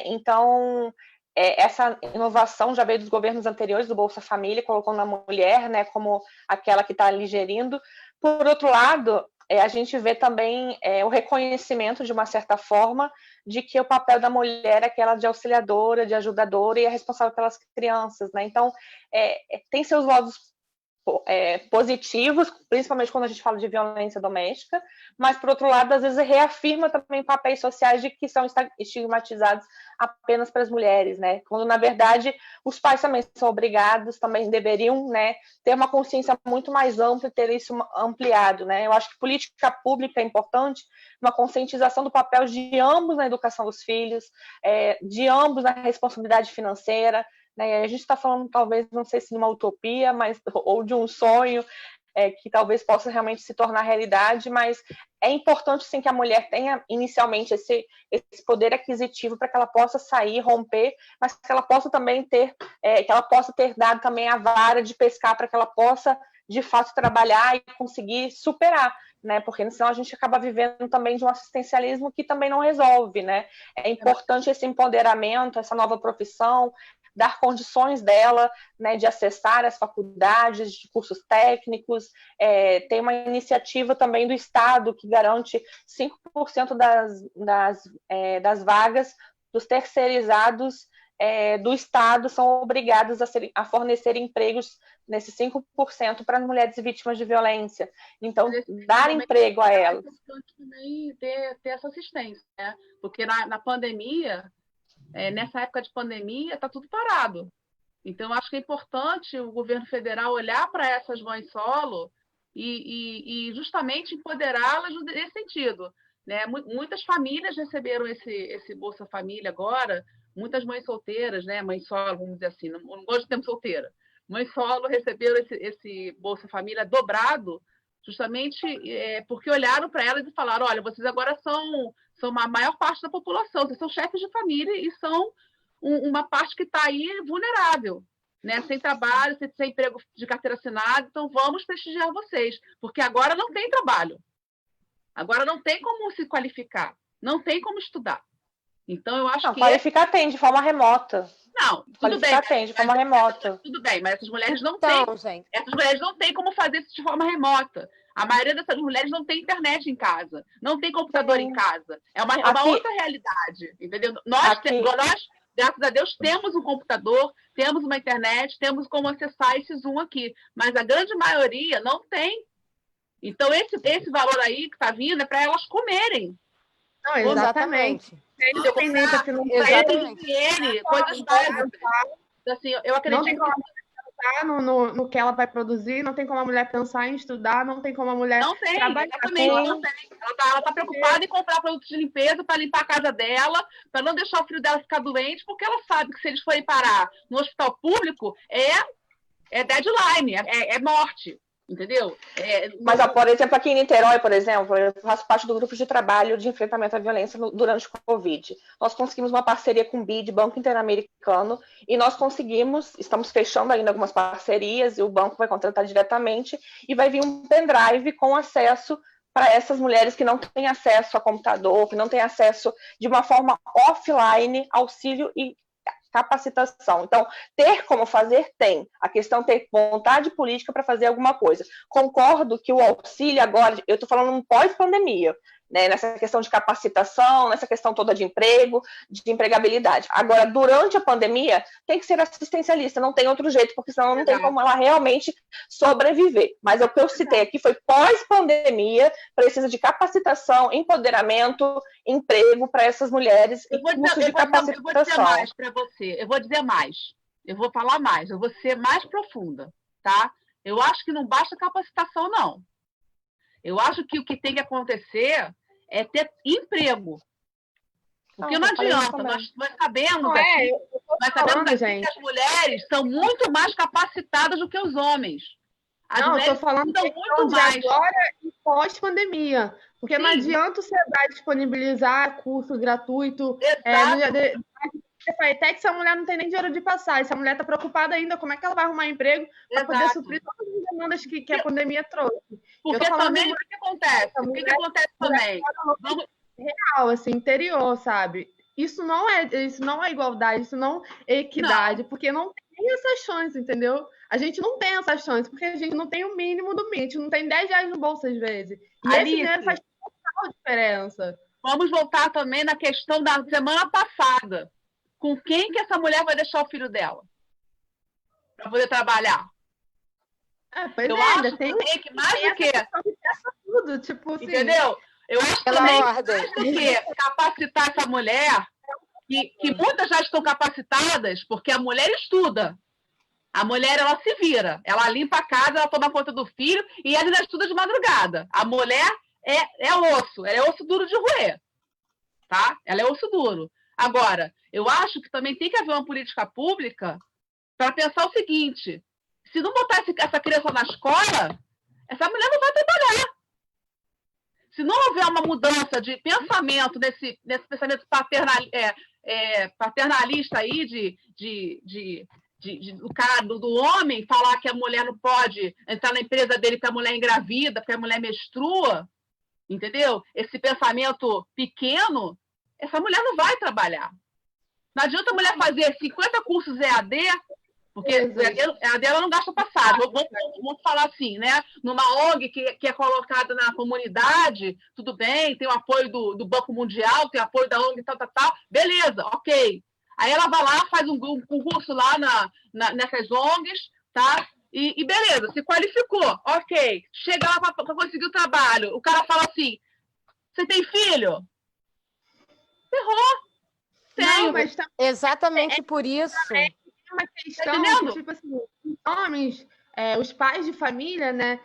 S4: Então, essa inovação já veio dos governos anteriores, do Bolsa Família, colocando a mulher, né, como aquela que está ali gerindo. Por outro lado, a gente vê também o reconhecimento, de uma certa forma, de que o papel da mulher é aquela de auxiliadora, de ajudadora e é responsável pelas crianças, né? Então, tem seus lados positivos, principalmente quando a gente fala de violência doméstica, mas, por outro lado, às vezes reafirma também papéis sociais de que são estigmatizados apenas para as mulheres, né? Quando, na verdade, os pais também são obrigados, também deveriam, né, ter uma consciência muito mais ampla e ter isso ampliado, né? Eu acho que política pública é importante, uma conscientização do papel de ambos na educação dos filhos, de ambos na responsabilidade financeira, né? A gente está falando, talvez, não sei se de uma utopia, mas, ou de um sonho que talvez possa realmente se tornar realidade, mas é importante, sim, que a mulher tenha inicialmente esse poder aquisitivo para que ela possa sair, romper, mas que ela possa também ter dado também a vara de pescar para que ela possa, de fato, trabalhar e conseguir superar, né? Porque senão a gente acaba vivendo também de um assistencialismo que também não resolve, né? É importante esse empoderamento, essa nova profissão, dar condições dela, né, de acessar as faculdades, de cursos técnicos. Tem uma iniciativa também do Estado que garante 5% das vagas dos terceirizados do Estado são obrigadas a fornecer empregos nesses 5% para as mulheres vítimas de violência. Então, dar emprego a elas.
S5: É importante também ter essa assistência, né? Porque na pandemia, nessa época de pandemia, está tudo parado. Então, acho que é importante o governo federal olhar para essas mães solo e justamente empoderá-las nesse sentido, né? Muitas famílias receberam esse Bolsa Família agora, muitas mães solteiras, né? Mãe solo, vamos dizer assim, não gosto de termo solteira. Mães solo receberam esse Bolsa Família dobrado, justamente porque olharam para elas e falaram: olha, vocês agora são a maior parte da população, vocês são chefes de família e são uma parte que está aí vulnerável, né? Sem trabalho, sem emprego de carteira assinada, então vamos prestigiar vocês, porque agora não tem trabalho, agora não tem como se qualificar, não tem como estudar. Então, eu acho que...
S4: Qualificar tem, de forma remota.
S5: Não, tudo bem.
S4: Qualificar tem, de forma remota.
S5: Tudo bem, mas essas mulheres não têm. Essas mulheres não têm como fazer isso de forma remota. A maioria dessas mulheres não tem internet em casa, não tem computador em casa. É uma outra realidade, entendeu? Nós, graças a Deus, temos um computador, temos uma internet, temos como acessar esse Zoom aqui. Mas a grande maioria não tem. Então, esse valor aí que está vindo é para elas comerem.
S7: Não, exatamente.
S5: Independente, se não tem coisas básicas. Assim, eu acredito
S7: não tem como a mulher pensar no que ela vai produzir, não tem como a mulher pensar em estudar, não tem como a mulher trabalhar.
S5: Exatamente, não tem. Ela tá preocupada em comprar produtos de limpeza para limpar a casa dela, para não deixar o filho dela ficar doente, porque ela sabe que se eles forem parar no hospital público, é deadline, é morte. Entendeu?
S4: Mas, por exemplo, aqui em Niterói, por exemplo, eu faço parte do grupo de trabalho de enfrentamento à violência durante o Covid. Nós conseguimos uma parceria com o BID, Banco Interamericano, e nós estamos fechando ainda algumas parcerias, e o banco vai contratar diretamente, e vai vir um pendrive com acesso para essas mulheres que não têm acesso a computador, que não têm acesso de uma forma offline, auxílio e capacitação. Então, ter como fazer, tem. A questão é ter vontade política para fazer alguma coisa. Concordo que o auxílio agora, eu estou falando pós-pandemia, né, nessa questão de capacitação, nessa questão toda de emprego, de empregabilidade. Agora, durante a pandemia, tem que ser assistencialista, não tem outro jeito, porque senão não tem como ela realmente sobreviver. Mas o que eu citei aqui foi pós-pandemia, precisa de capacitação, empoderamento, emprego para essas mulheres e cursos de capacitação.
S5: Eu vou dizer mais para você, eu vou dizer mais, eu vou falar mais, eu vou ser mais profunda, tá? Eu acho que não basta capacitação, não. Eu acho que o que tem que acontecer é ter emprego. Porque não adianta, nós sabemos aqui que as mulheres são muito mais capacitadas do que os homens.
S7: Eu estou falando muito mais agora e pós-pandemia. Porque não adianta você disponibilizar curso gratuito. Até que essa mulher não tem nem dinheiro de passar. Essa mulher está preocupada ainda como é que ela vai arrumar emprego para poder suprir todas as demandas que a pandemia trouxe.
S5: Porque também o que acontece? O que acontece também?
S7: Real, assim, interior, sabe? Isso não é igualdade, isso não é equidade, porque não tem essa chance, entendeu? A gente não tem essa chance, porque a gente não tem o mínimo do mínimo, a gente não tem 10 reais no bolso às vezes. E esse dinheiro faz total diferença.
S5: Vamos voltar também na questão da semana passada. Com quem que essa mulher vai deixar o filho dela? Para poder trabalhar? Eu acho também que mais do que...
S7: Tudo, tipo assim,
S5: entendeu? Eu acho também mais do que capacitar essa mulher, que muitas já estão capacitadas, porque a mulher estuda. A mulher, ela se vira. Ela limpa a casa, ela toma conta do filho e ela ainda estuda de madrugada. A mulher é osso. Ela é osso duro de roer. Tá? Ela é osso duro. Agora, eu acho que também tem que haver uma política pública para pensar o seguinte: se não botar essa criança na escola, essa mulher não vai trabalhar. Se não houver uma mudança de pensamento nesse pensamento paternalista aí do homem falar que a mulher não pode entrar na empresa dele porque a mulher engravida, porque a mulher menstrua, entendeu? Esse pensamento pequeno, essa mulher não vai trabalhar. Não adianta a mulher fazer 50 cursos EAD, porque EAD ela não gasta passagem. Vamos falar assim, né? Numa ONG que é colocada na comunidade, tudo bem, tem o apoio do Banco Mundial, tem o apoio da ONG, tal. Beleza, ok. Aí ela vai lá, faz um concurso lá nessas ONGs, tá? E beleza, se qualificou, ok. Chega lá para conseguir o trabalho. O cara fala assim, você tem filho? Ferrou.
S7: Não, mas tá...
S3: Exatamente por isso.
S7: É uma questão que, tipo assim, os homens, os pais de família, né?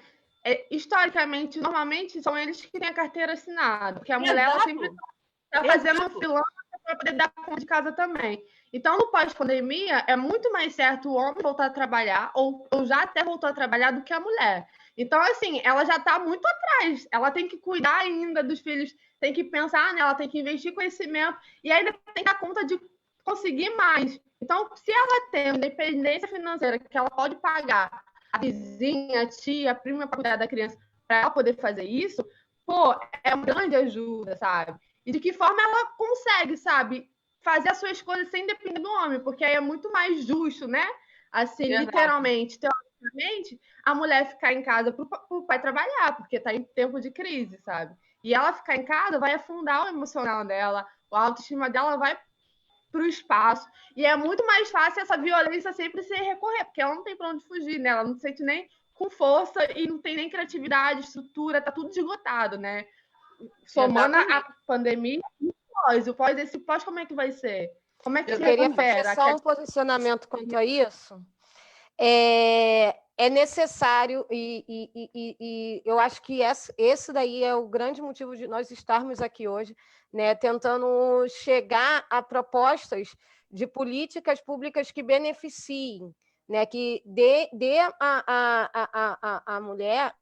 S7: Historicamente, normalmente, são eles que têm a carteira assinada. Porque a mulher ela sempre está fazendo freelancer para poder dar conta de casa também. Então, no pós-pandemia, é muito mais certo o homem voltar a trabalhar, ou já até voltou a trabalhar, do que a mulher. Então, assim, ela já está muito atrás. Ela tem que cuidar ainda dos filhos, tem que pensar nela, tem que investir conhecimento, e ainda tem que dar conta de conseguir mais. Então, se ela tem independência financeira, que ela pode pagar a vizinha, a tia, a prima para cuidar da criança, para ela poder fazer isso, pô, é uma grande ajuda, sabe? E de que forma ela consegue, sabe, fazer as suas coisas sem depender do homem, porque aí é muito mais justo, né? Assim, literalmente, teoricamente, a mulher ficar em casa para o pai trabalhar, porque está em tempo de crise, sabe? E ela ficar em casa vai afundar o emocional dela, a autoestima dela vai para o espaço. E é muito mais fácil essa violência sempre se recorrer, porque ela não tem para onde fugir, né? Ela não se sente nem com força e não tem nem criatividade, estrutura, tá tudo esgotado, né? Somando a pandemia e o pós, esse pós como é que vai ser? Como é que você
S3: queria fazer só um posicionamento quanto a isso? É necessário, e eu acho que esse daí é o grande motivo de nós estarmos aqui hoje, né, tentando chegar a propostas de políticas públicas que beneficiem, né, que dê a mulher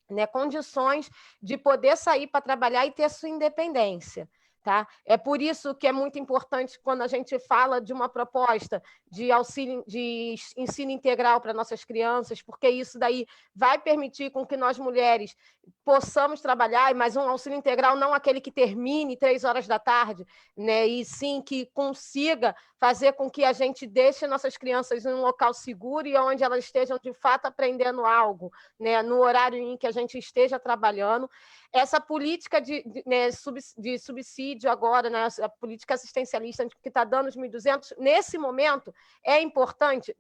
S3: né, condições de poder sair para trabalhar e ter sua independência. Tá? É por isso que é muito importante quando a gente fala de uma proposta de auxílio, de ensino integral para nossas crianças, porque isso daí vai permitir com que nós mulheres possamos trabalhar, mas um auxílio integral não aquele que termine 3 horas da tarde, né? E sim que consiga fazer com que a gente deixe nossas crianças em um local seguro e onde elas estejam de fato aprendendo algo, né? No horário em que a gente esteja trabalhando. Essa política de subsídio agora, né, a política assistencialista que está dando os 1.200, nesse momento é importante,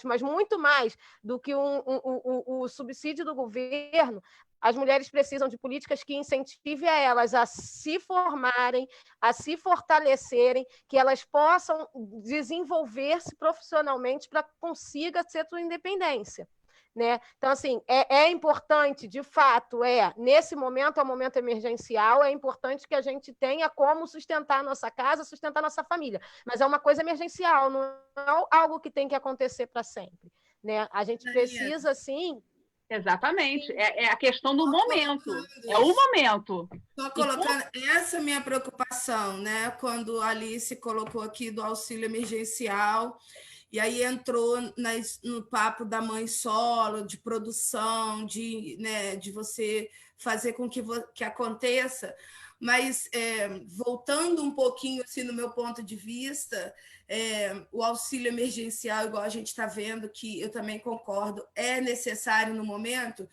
S3: mas muito mais do que o subsídio do governo, as mulheres precisam de políticas que incentivem a elas a se formarem, a se fortalecerem, que elas possam desenvolver-se profissionalmente para que consiga ter sua independência. Né? Então, assim, é importante, de fato, nesse momento, é um momento emergencial, é importante que a gente tenha como sustentar a nossa casa, sustentar a nossa família, mas é uma coisa emergencial, não é algo que tem que acontecer para sempre. Né? A gente precisa, sim...
S5: Exatamente, é a questão do momento, é o momento.
S6: Estou colocando essa minha preocupação, né? Quando a Alice colocou aqui do auxílio emergencial, e aí entrou no papo da mãe solo, de produção, de você fazer com que aconteça. Mas, voltando um pouquinho assim, no meu ponto de vista, o auxílio emergencial, igual a gente está vendo, que eu também concordo, é necessário no momento,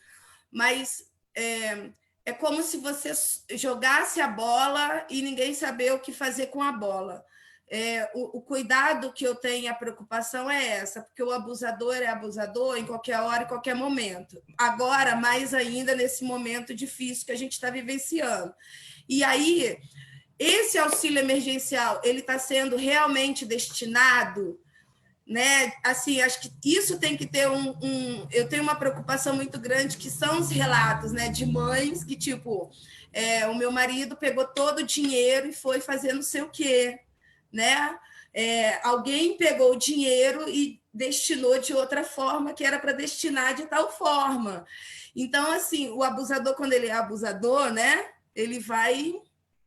S6: mas é como se você jogasse a bola e ninguém saber o que fazer com a bola. O cuidado que eu tenho, a preocupação é essa, porque o abusador é abusador em qualquer hora, em qualquer momento. Agora, mais ainda nesse momento difícil que a gente está vivenciando. E aí, esse auxílio emergencial, ele está sendo realmente destinado, né? Assim, acho que isso tem que ter eu tenho uma preocupação muito grande, que são os relatos, né, de mães que, tipo, o meu marido pegou todo o dinheiro e foi fazer não sei o quê, né? Alguém pegou o dinheiro e destinou de outra forma, que era para destinar de tal forma. Então, assim, o abusador, quando ele é abusador, né, ele vai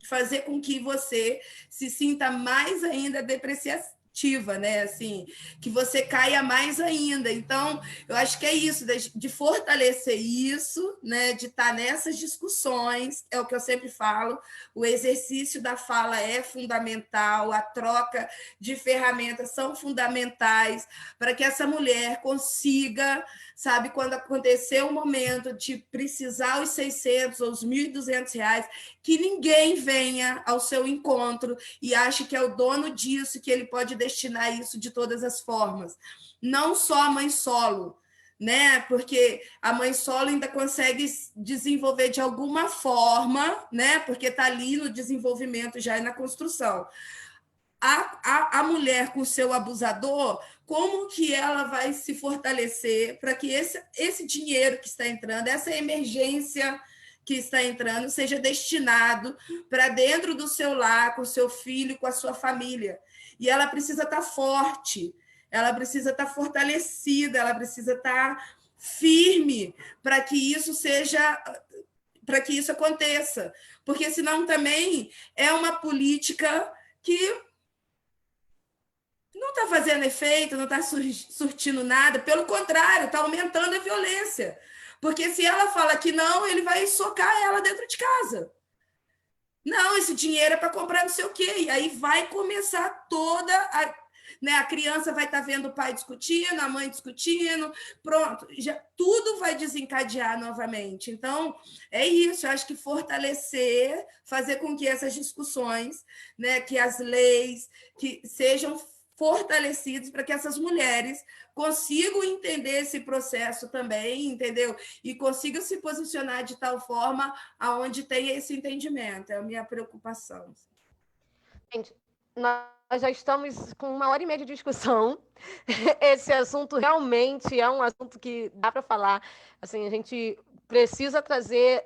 S6: fazer com que você se sinta mais ainda depreciativa, destrutiva, né? Assim, que você caia mais ainda. Então, eu acho que é isso, de fortalecer isso, né? De estar nessas discussões, é o que eu sempre falo, o exercício da fala é fundamental, a troca de ferramentas são fundamentais para que essa mulher consiga, sabe, quando acontecer o momento de precisar os 600 ou os R$ 1.200, que ninguém venha ao seu encontro e ache que é o dono disso, que ele pode destinar isso de todas as formas. Não só a mãe solo, né? Porque a mãe solo ainda consegue desenvolver de alguma forma, né? Porque está ali no desenvolvimento já e na construção. A mulher com o seu abusador, como que ela vai se fortalecer para que esse dinheiro que está entrando, essa emergência que está entrando, seja destinado para dentro do seu lar, com o seu filho, com a sua família. E ela precisa estar forte, ela precisa estar fortalecida, ela precisa estar firme para que isso seja, para que isso aconteça. Porque senão também é uma política que não está fazendo efeito, não está surtindo nada, pelo contrário, está aumentando a violência. Porque se ela fala que não, ele vai socar ela dentro de casa. Não, esse dinheiro é para comprar não sei o quê. E aí vai começar toda né, a criança vai estar vendo o pai discutindo, a mãe discutindo, pronto, tudo vai desencadear novamente. Então, é isso, eu acho que fortalecer, fazer com que essas discussões, né, que as leis que sejam fortalecidos para que essas mulheres consigam entender esse processo também, entendeu? E consigam se posicionar de tal forma aonde tem esse entendimento. É a minha preocupação.
S3: Gente, nós já estamos com 1h30 de discussão. Esse assunto realmente é um assunto que dá para falar. Assim, a gente precisa trazer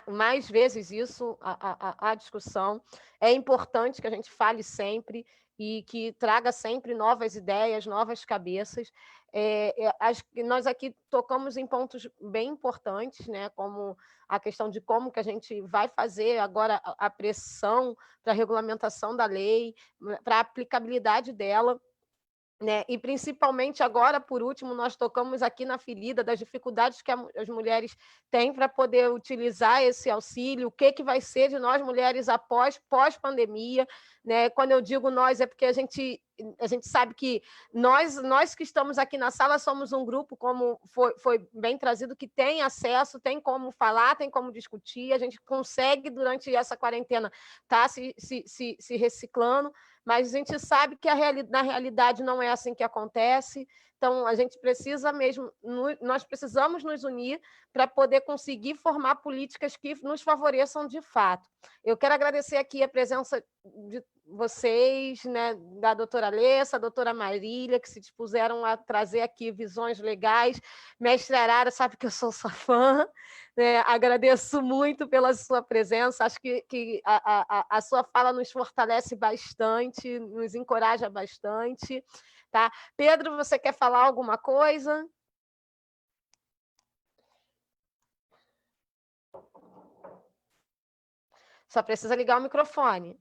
S3: mais vezes isso à discussão. É importante que a gente fale sempre e que traga sempre novas ideias, novas cabeças. Acho que nós aqui tocamos em pontos bem importantes, né? Como a questão de como que a gente vai fazer agora a pressão para a regulamentação da lei, para a aplicabilidade dela. Né? E, principalmente, agora, por último, nós tocamos aqui na ferida das dificuldades que as mulheres têm para poder utilizar esse auxílio, o que vai ser de nós, mulheres, pós-pandemia. Né? Quando eu digo nós, é porque a gente sabe que nós que estamos aqui na sala somos um grupo, como foi bem trazido, que tem acesso, tem como falar, tem como discutir, a gente consegue, durante essa quarentena, estar se reciclando, mas a gente sabe que na realidade não é assim que acontece. Então, a gente precisa mesmo, nós precisamos nos unir para poder conseguir formar políticas que nos favoreçam de fato. Eu quero agradecer aqui a presença de vocês, né, da doutora Alessa, a doutora Marília, que se dispuseram a trazer aqui visões legais. Mestre Arara sabe que eu sou sua fã, né? Agradeço muito pela sua presença, acho que a sua fala nos fortalece bastante, nos encoraja bastante. Tá? Pedro, você quer falar alguma coisa? Só precisa ligar o microfone.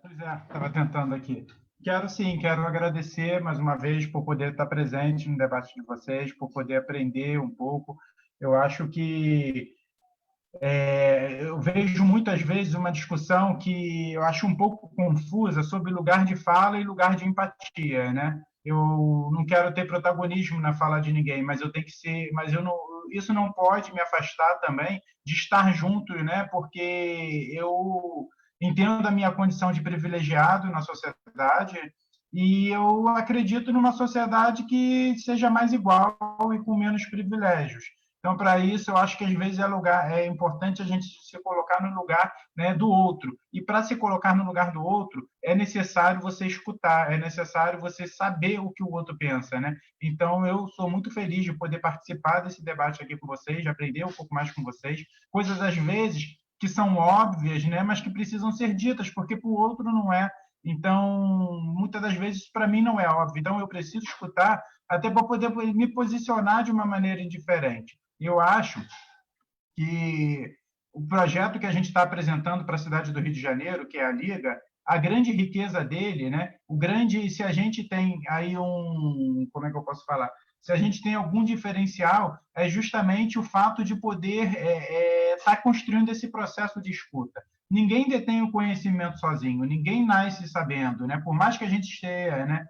S2: Pois é, estava tentando aqui. Quero agradecer mais uma vez por poder estar presente no debate de vocês, por poder aprender um pouco. Eu acho que eu vejo muitas vezes uma discussão que eu acho um pouco confusa sobre lugar de fala e lugar de empatia, né? Eu não quero ter protagonismo na fala de ninguém, mas eu tenho que ser, isso não pode me afastar também de estar junto, né? Porque eu entendo a minha condição de privilegiado na sociedade e eu acredito numa sociedade que seja mais igual e com menos privilégios. Então, para isso, eu acho que às vezes é importante a gente se colocar no lugar, né, do outro. E para se colocar no lugar do outro, é necessário você escutar, é necessário você saber o que o outro pensa, né? Então, eu sou muito feliz de poder participar desse debate aqui com vocês, de aprender um pouco mais com vocês. Coisas, às vezes, que são óbvias, né, mas que precisam ser ditas, porque para o outro não é. Então, muitas das vezes, para mim, não é óbvio. Então, eu preciso escutar até para poder me posicionar de uma maneira diferente. Eu acho que o projeto que a gente está apresentando para a cidade do Rio de Janeiro, que é a Liga, a grande riqueza dele, né? Se a gente tem aí como é que eu posso falar? Se a gente tem algum diferencial, é justamente o fato de poder estar construindo esse processo de escuta. Ninguém detém o conhecimento sozinho, ninguém nasce sabendo, né? Por mais que a gente esteja, né,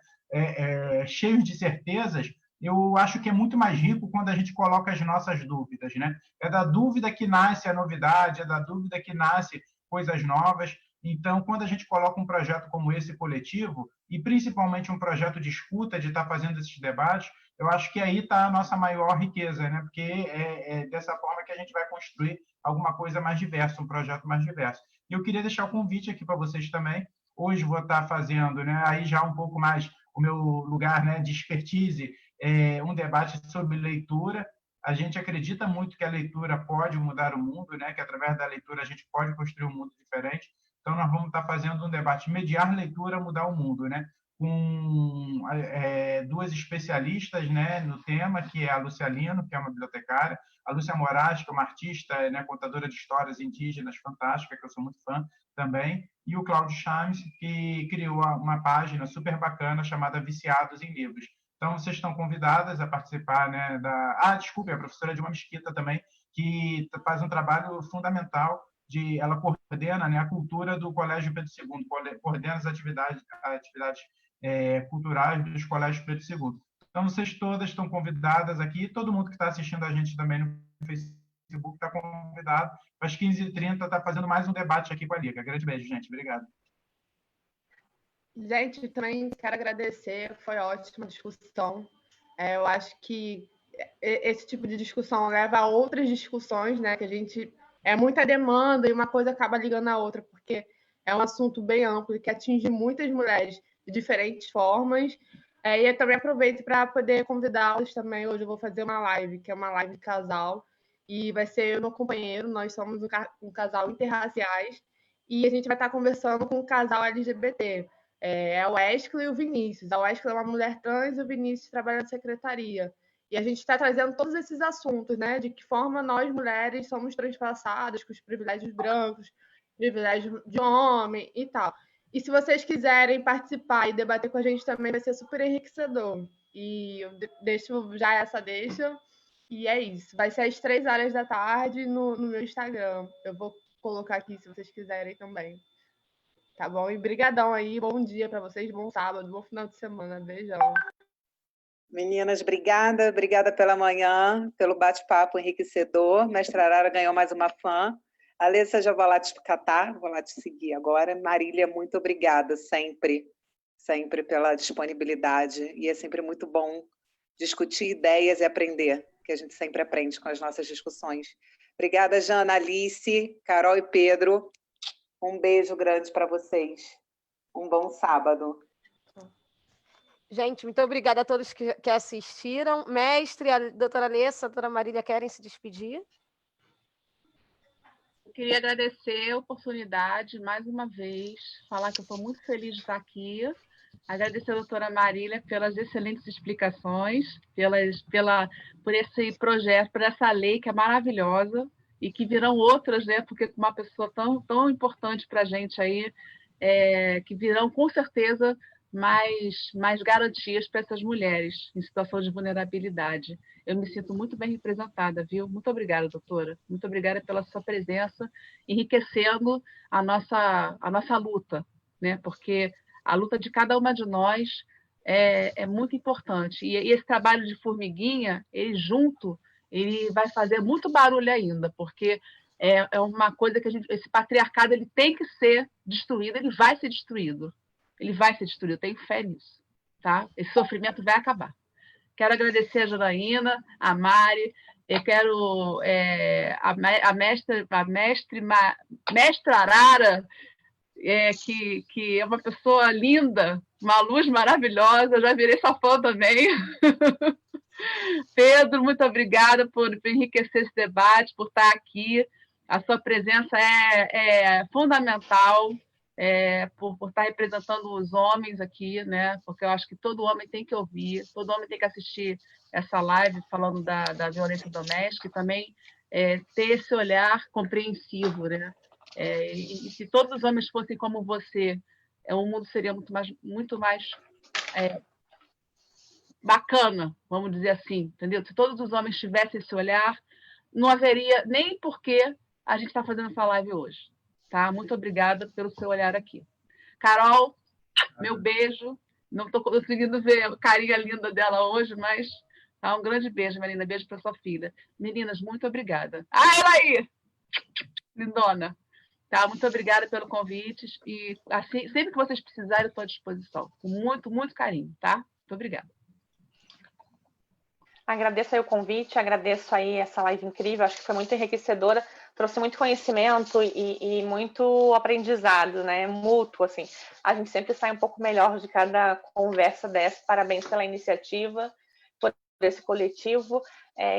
S2: cheio de certezas, eu acho que é muito mais rico quando a gente coloca as nossas dúvidas, né? É da dúvida que nasce a novidade, é da dúvida que nasce coisas novas. Então, quando a gente coloca um projeto como esse coletivo, e principalmente um projeto de escuta, de estar fazendo esses debates, eu acho que aí está a nossa maior riqueza, né? Porque é dessa forma que a gente vai construir alguma coisa mais diversa, um projeto mais diverso. E eu queria deixar o convite aqui para vocês também. Hoje vou estar fazendo, né, aí já um pouco mais o meu lugar, né, de expertise, um debate sobre leitura. A gente acredita muito que a leitura pode mudar o mundo, né, que através da leitura a gente pode construir um mundo diferente. Então, nós vamos estar fazendo um debate, mediar leitura, mudar o mundo, né? Com duas especialistas, né, no tema, que é a Lúcia Lino, que é uma bibliotecária, a Lúcia Moraes, que é uma artista, né, contadora de histórias indígenas fantástica, que eu sou muito fã também, e o Cláudio Chames, que criou uma página super bacana chamada Viciados em Livros. Então, vocês estão convidadas a participar, né, desculpe, a professora Dilma Mesquita também, que faz um trabalho fundamental. Ela coordena, né, a cultura do Colégio Pedro II, coordena as atividades culturais dos colégios Pedro II. Então, vocês todas estão convidadas aqui, todo mundo que está assistindo a gente também no Facebook está convidado. Às 15h30 está fazendo mais um debate aqui com a Liga. Grande beijo, gente. Obrigado.
S7: Gente, também quero agradecer, foi ótima discussão. Eu acho que esse tipo de discussão leva a outras discussões, né? Que a gente é muita demanda e uma coisa acaba ligando a outra, porque é um assunto bem amplo e que atinge muitas mulheres de diferentes formas. E eu também aproveito para poder convidá-los também. Hoje eu vou fazer uma live, que é uma live de casal, e vai ser eu e meu companheiro, nós somos um casal interraciais, e a gente vai estar conversando com um casal LGBT. É o Wesley e o Vinícius. A Wesley é uma mulher trans e o Vinícius trabalha na secretaria. E a gente está trazendo todos esses assuntos, né? De que forma nós, mulheres, somos transpassadas com os privilégios brancos, privilégios de homem e tal. E se vocês quiserem participar e debater com a gente também, vai ser super enriquecedor. E eu deixo já essa deixa. E é isso. Vai ser às 15h no meu Instagram. Eu vou colocar aqui se vocês quiserem também. Tá bom? E brigadão aí. Bom dia para vocês. Bom sábado. Bom final de semana. Beijão.
S1: Meninas, obrigada pela manhã, pelo bate-papo enriquecedor. Mestra Arara ganhou mais uma fã. Alessa, já vou lá te catar, vou lá te seguir agora. Marília, muito obrigada, sempre pela disponibilidade. E é sempre muito bom discutir ideias e aprender, que a gente sempre aprende com as nossas discussões. Obrigada, Jana, Alice, Carol e Pedro. Um beijo grande para vocês. Um bom sábado.
S3: Gente, muito obrigada a todos que assistiram. Mestre, a doutora Alessa, a doutora Marília, querem se despedir?
S5: Eu queria agradecer a oportunidade, mais uma vez, falar que eu estou muito feliz de estar aqui. Agradecer a doutora Marília pelas excelentes explicações, por esse projeto, por essa lei que é maravilhosa e que virão outras, né? Porque uma pessoa tão importante para a gente aí, que virão com certeza mais garantias para essas mulheres em situação de vulnerabilidade. Eu me sinto muito bem representada, viu? Muito obrigada, doutora. Muito obrigada pela sua presença, enriquecendo a nossa luta, né? Porque a luta de cada uma de nós é muito importante. E esse trabalho de formiguinha, ele vai fazer muito barulho ainda, porque é uma coisa que esse patriarcado ele tem que ser destruído, ele vai ser destruído. Ele vai ser destruído, eu tenho fé nisso. Tá? Esse sofrimento vai acabar. Quero agradecer a Janaína, a Mari, eu quero a mestra Arara, que é uma pessoa linda, uma luz maravilhosa, eu já virei sua fã também. Pedro, muito obrigada por enriquecer esse debate, por estar aqui. A sua presença é fundamental. Por estar representando os homens aqui, né? Porque eu acho que todo homem tem que ouvir, todo homem tem que assistir essa live falando da violência doméstica e também ter esse olhar compreensivo, né? E se todos os homens fossem como você, o mundo seria muito mais bacana, vamos dizer assim, entendeu? Se todos os homens tivessem esse olhar, não haveria nem por que a gente está fazendo essa live hoje. Tá? Muito obrigada pelo seu olhar aqui. Carol, meu beijo. Não estou conseguindo ver a carinha linda dela hoje, mas um grande beijo, Marina. Beijo para sua filha. Meninas, muito obrigada. Ela aí! Lindona. Tá? Muito obrigada pelo convite. E assim, sempre que vocês precisarem, eu estou à disposição. Com muito, muito carinho. Tá? Muito obrigada.
S4: Agradeço aí o convite, agradeço aí essa live incrível, acho que foi muito enriquecedora, trouxe muito conhecimento e muito aprendizado, né, mútuo, assim. A gente sempre sai um pouco melhor de cada conversa dessa. Parabéns pela iniciativa, por esse coletivo.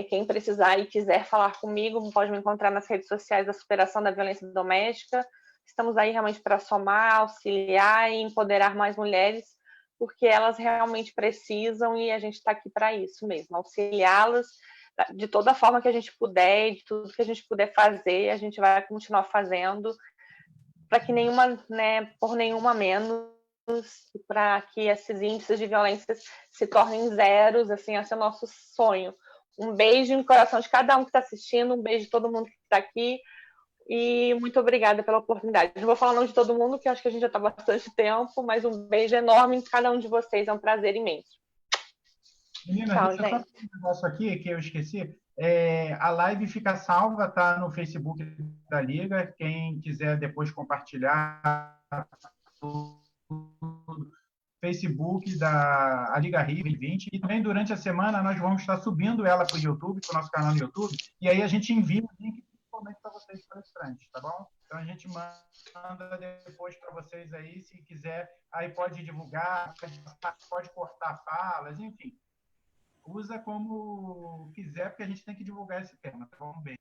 S4: Quem precisar e quiser falar comigo, pode me encontrar nas redes sociais da Superação da Violência Doméstica. Estamos aí realmente para somar, auxiliar e empoderar mais mulheres, porque elas realmente precisam e a gente está aqui para isso mesmo, auxiliá-las de toda forma que a gente puder, de tudo que a gente puder fazer, a gente vai continuar fazendo, para que nenhuma, né, por nenhuma menos, para que esses índices de violência se tornem zeros, assim, esse é o nosso sonho. Um beijo no coração de cada um que está assistindo, um beijo de todo mundo que está aqui, e muito obrigada pela oportunidade. Não vou falar o nome de todo mundo, que acho que a gente já está há bastante tempo, mas um beijo enorme em cada um de vocês. É um prazer imenso.
S2: Menina,
S4: Tchau,
S2: deixa eu só falar um negócio aqui que eu esqueci. A live fica salva, tá no Facebook da Liga. Quem quiser depois compartilhar no Facebook da Liga Rio 2020. E também durante a semana nós vamos estar subindo ela para o YouTube, para o nosso canal no YouTube, e aí a gente envia o link para vocês palestrantes, tá bom? Então a gente manda depois para vocês aí, se quiser, aí pode divulgar, pode cortar falas, enfim. Usa como quiser, porque a gente tem que divulgar esse tema, tá bom? Bem.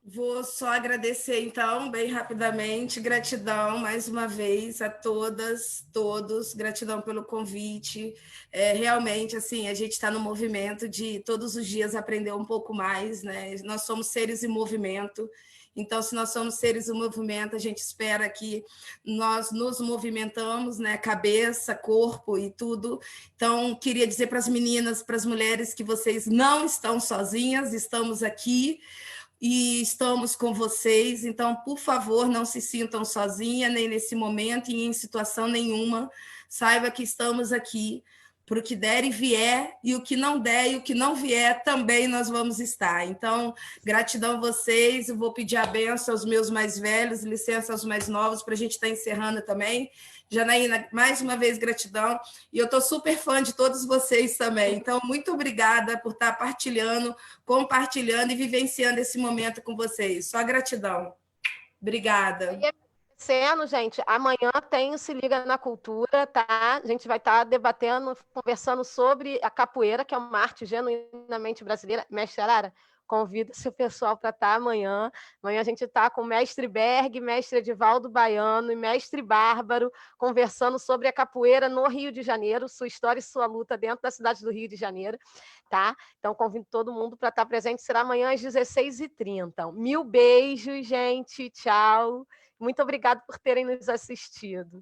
S6: Vou só agradecer, então, bem rapidamente. Gratidão, mais uma vez, a todas, todos. Gratidão pelo convite. Realmente, assim, a gente está no movimento de todos os dias aprender um pouco mais, né? Nós somos seres em movimento. Então, se nós somos seres em movimento, a gente espera que nós nos movimentamos, né? Cabeça, corpo e tudo. Então, queria dizer para as meninas, para as mulheres, que vocês não estão sozinhas, estamos aqui e estamos com vocês. Então, por favor, não se sintam sozinhas, nem nesse momento e em situação nenhuma. Saiba que estamos aqui para o que der e vier, e o que não der e o que não vier também nós vamos estar. Então, gratidão a vocês. Eu vou pedir a benção aos meus mais velhos, licença aos mais novos, para a gente estar encerrando também. Janaína, mais uma vez, gratidão. E eu estou super fã de todos vocês também. Então, muito obrigada por estar partilhando, compartilhando e vivenciando esse momento com vocês. Só gratidão. Obrigada.
S3: Sendo, gente, amanhã tem o Se Liga na Cultura, tá? A gente vai estar debatendo, conversando sobre a capoeira, que é uma arte genuinamente brasileira. Mestre Arara, convida seu pessoal para estar amanhã. Amanhã a gente está com o mestre Berg, mestre Edivaldo Baiano e mestre Bárbaro, conversando sobre a capoeira no Rio de Janeiro, sua história e sua luta dentro da cidade do Rio de Janeiro, tá? Então, convido todo mundo para estar presente. Será amanhã às 16h30. 1000 beijos, gente. Tchau. Muito obrigada por terem nos assistido.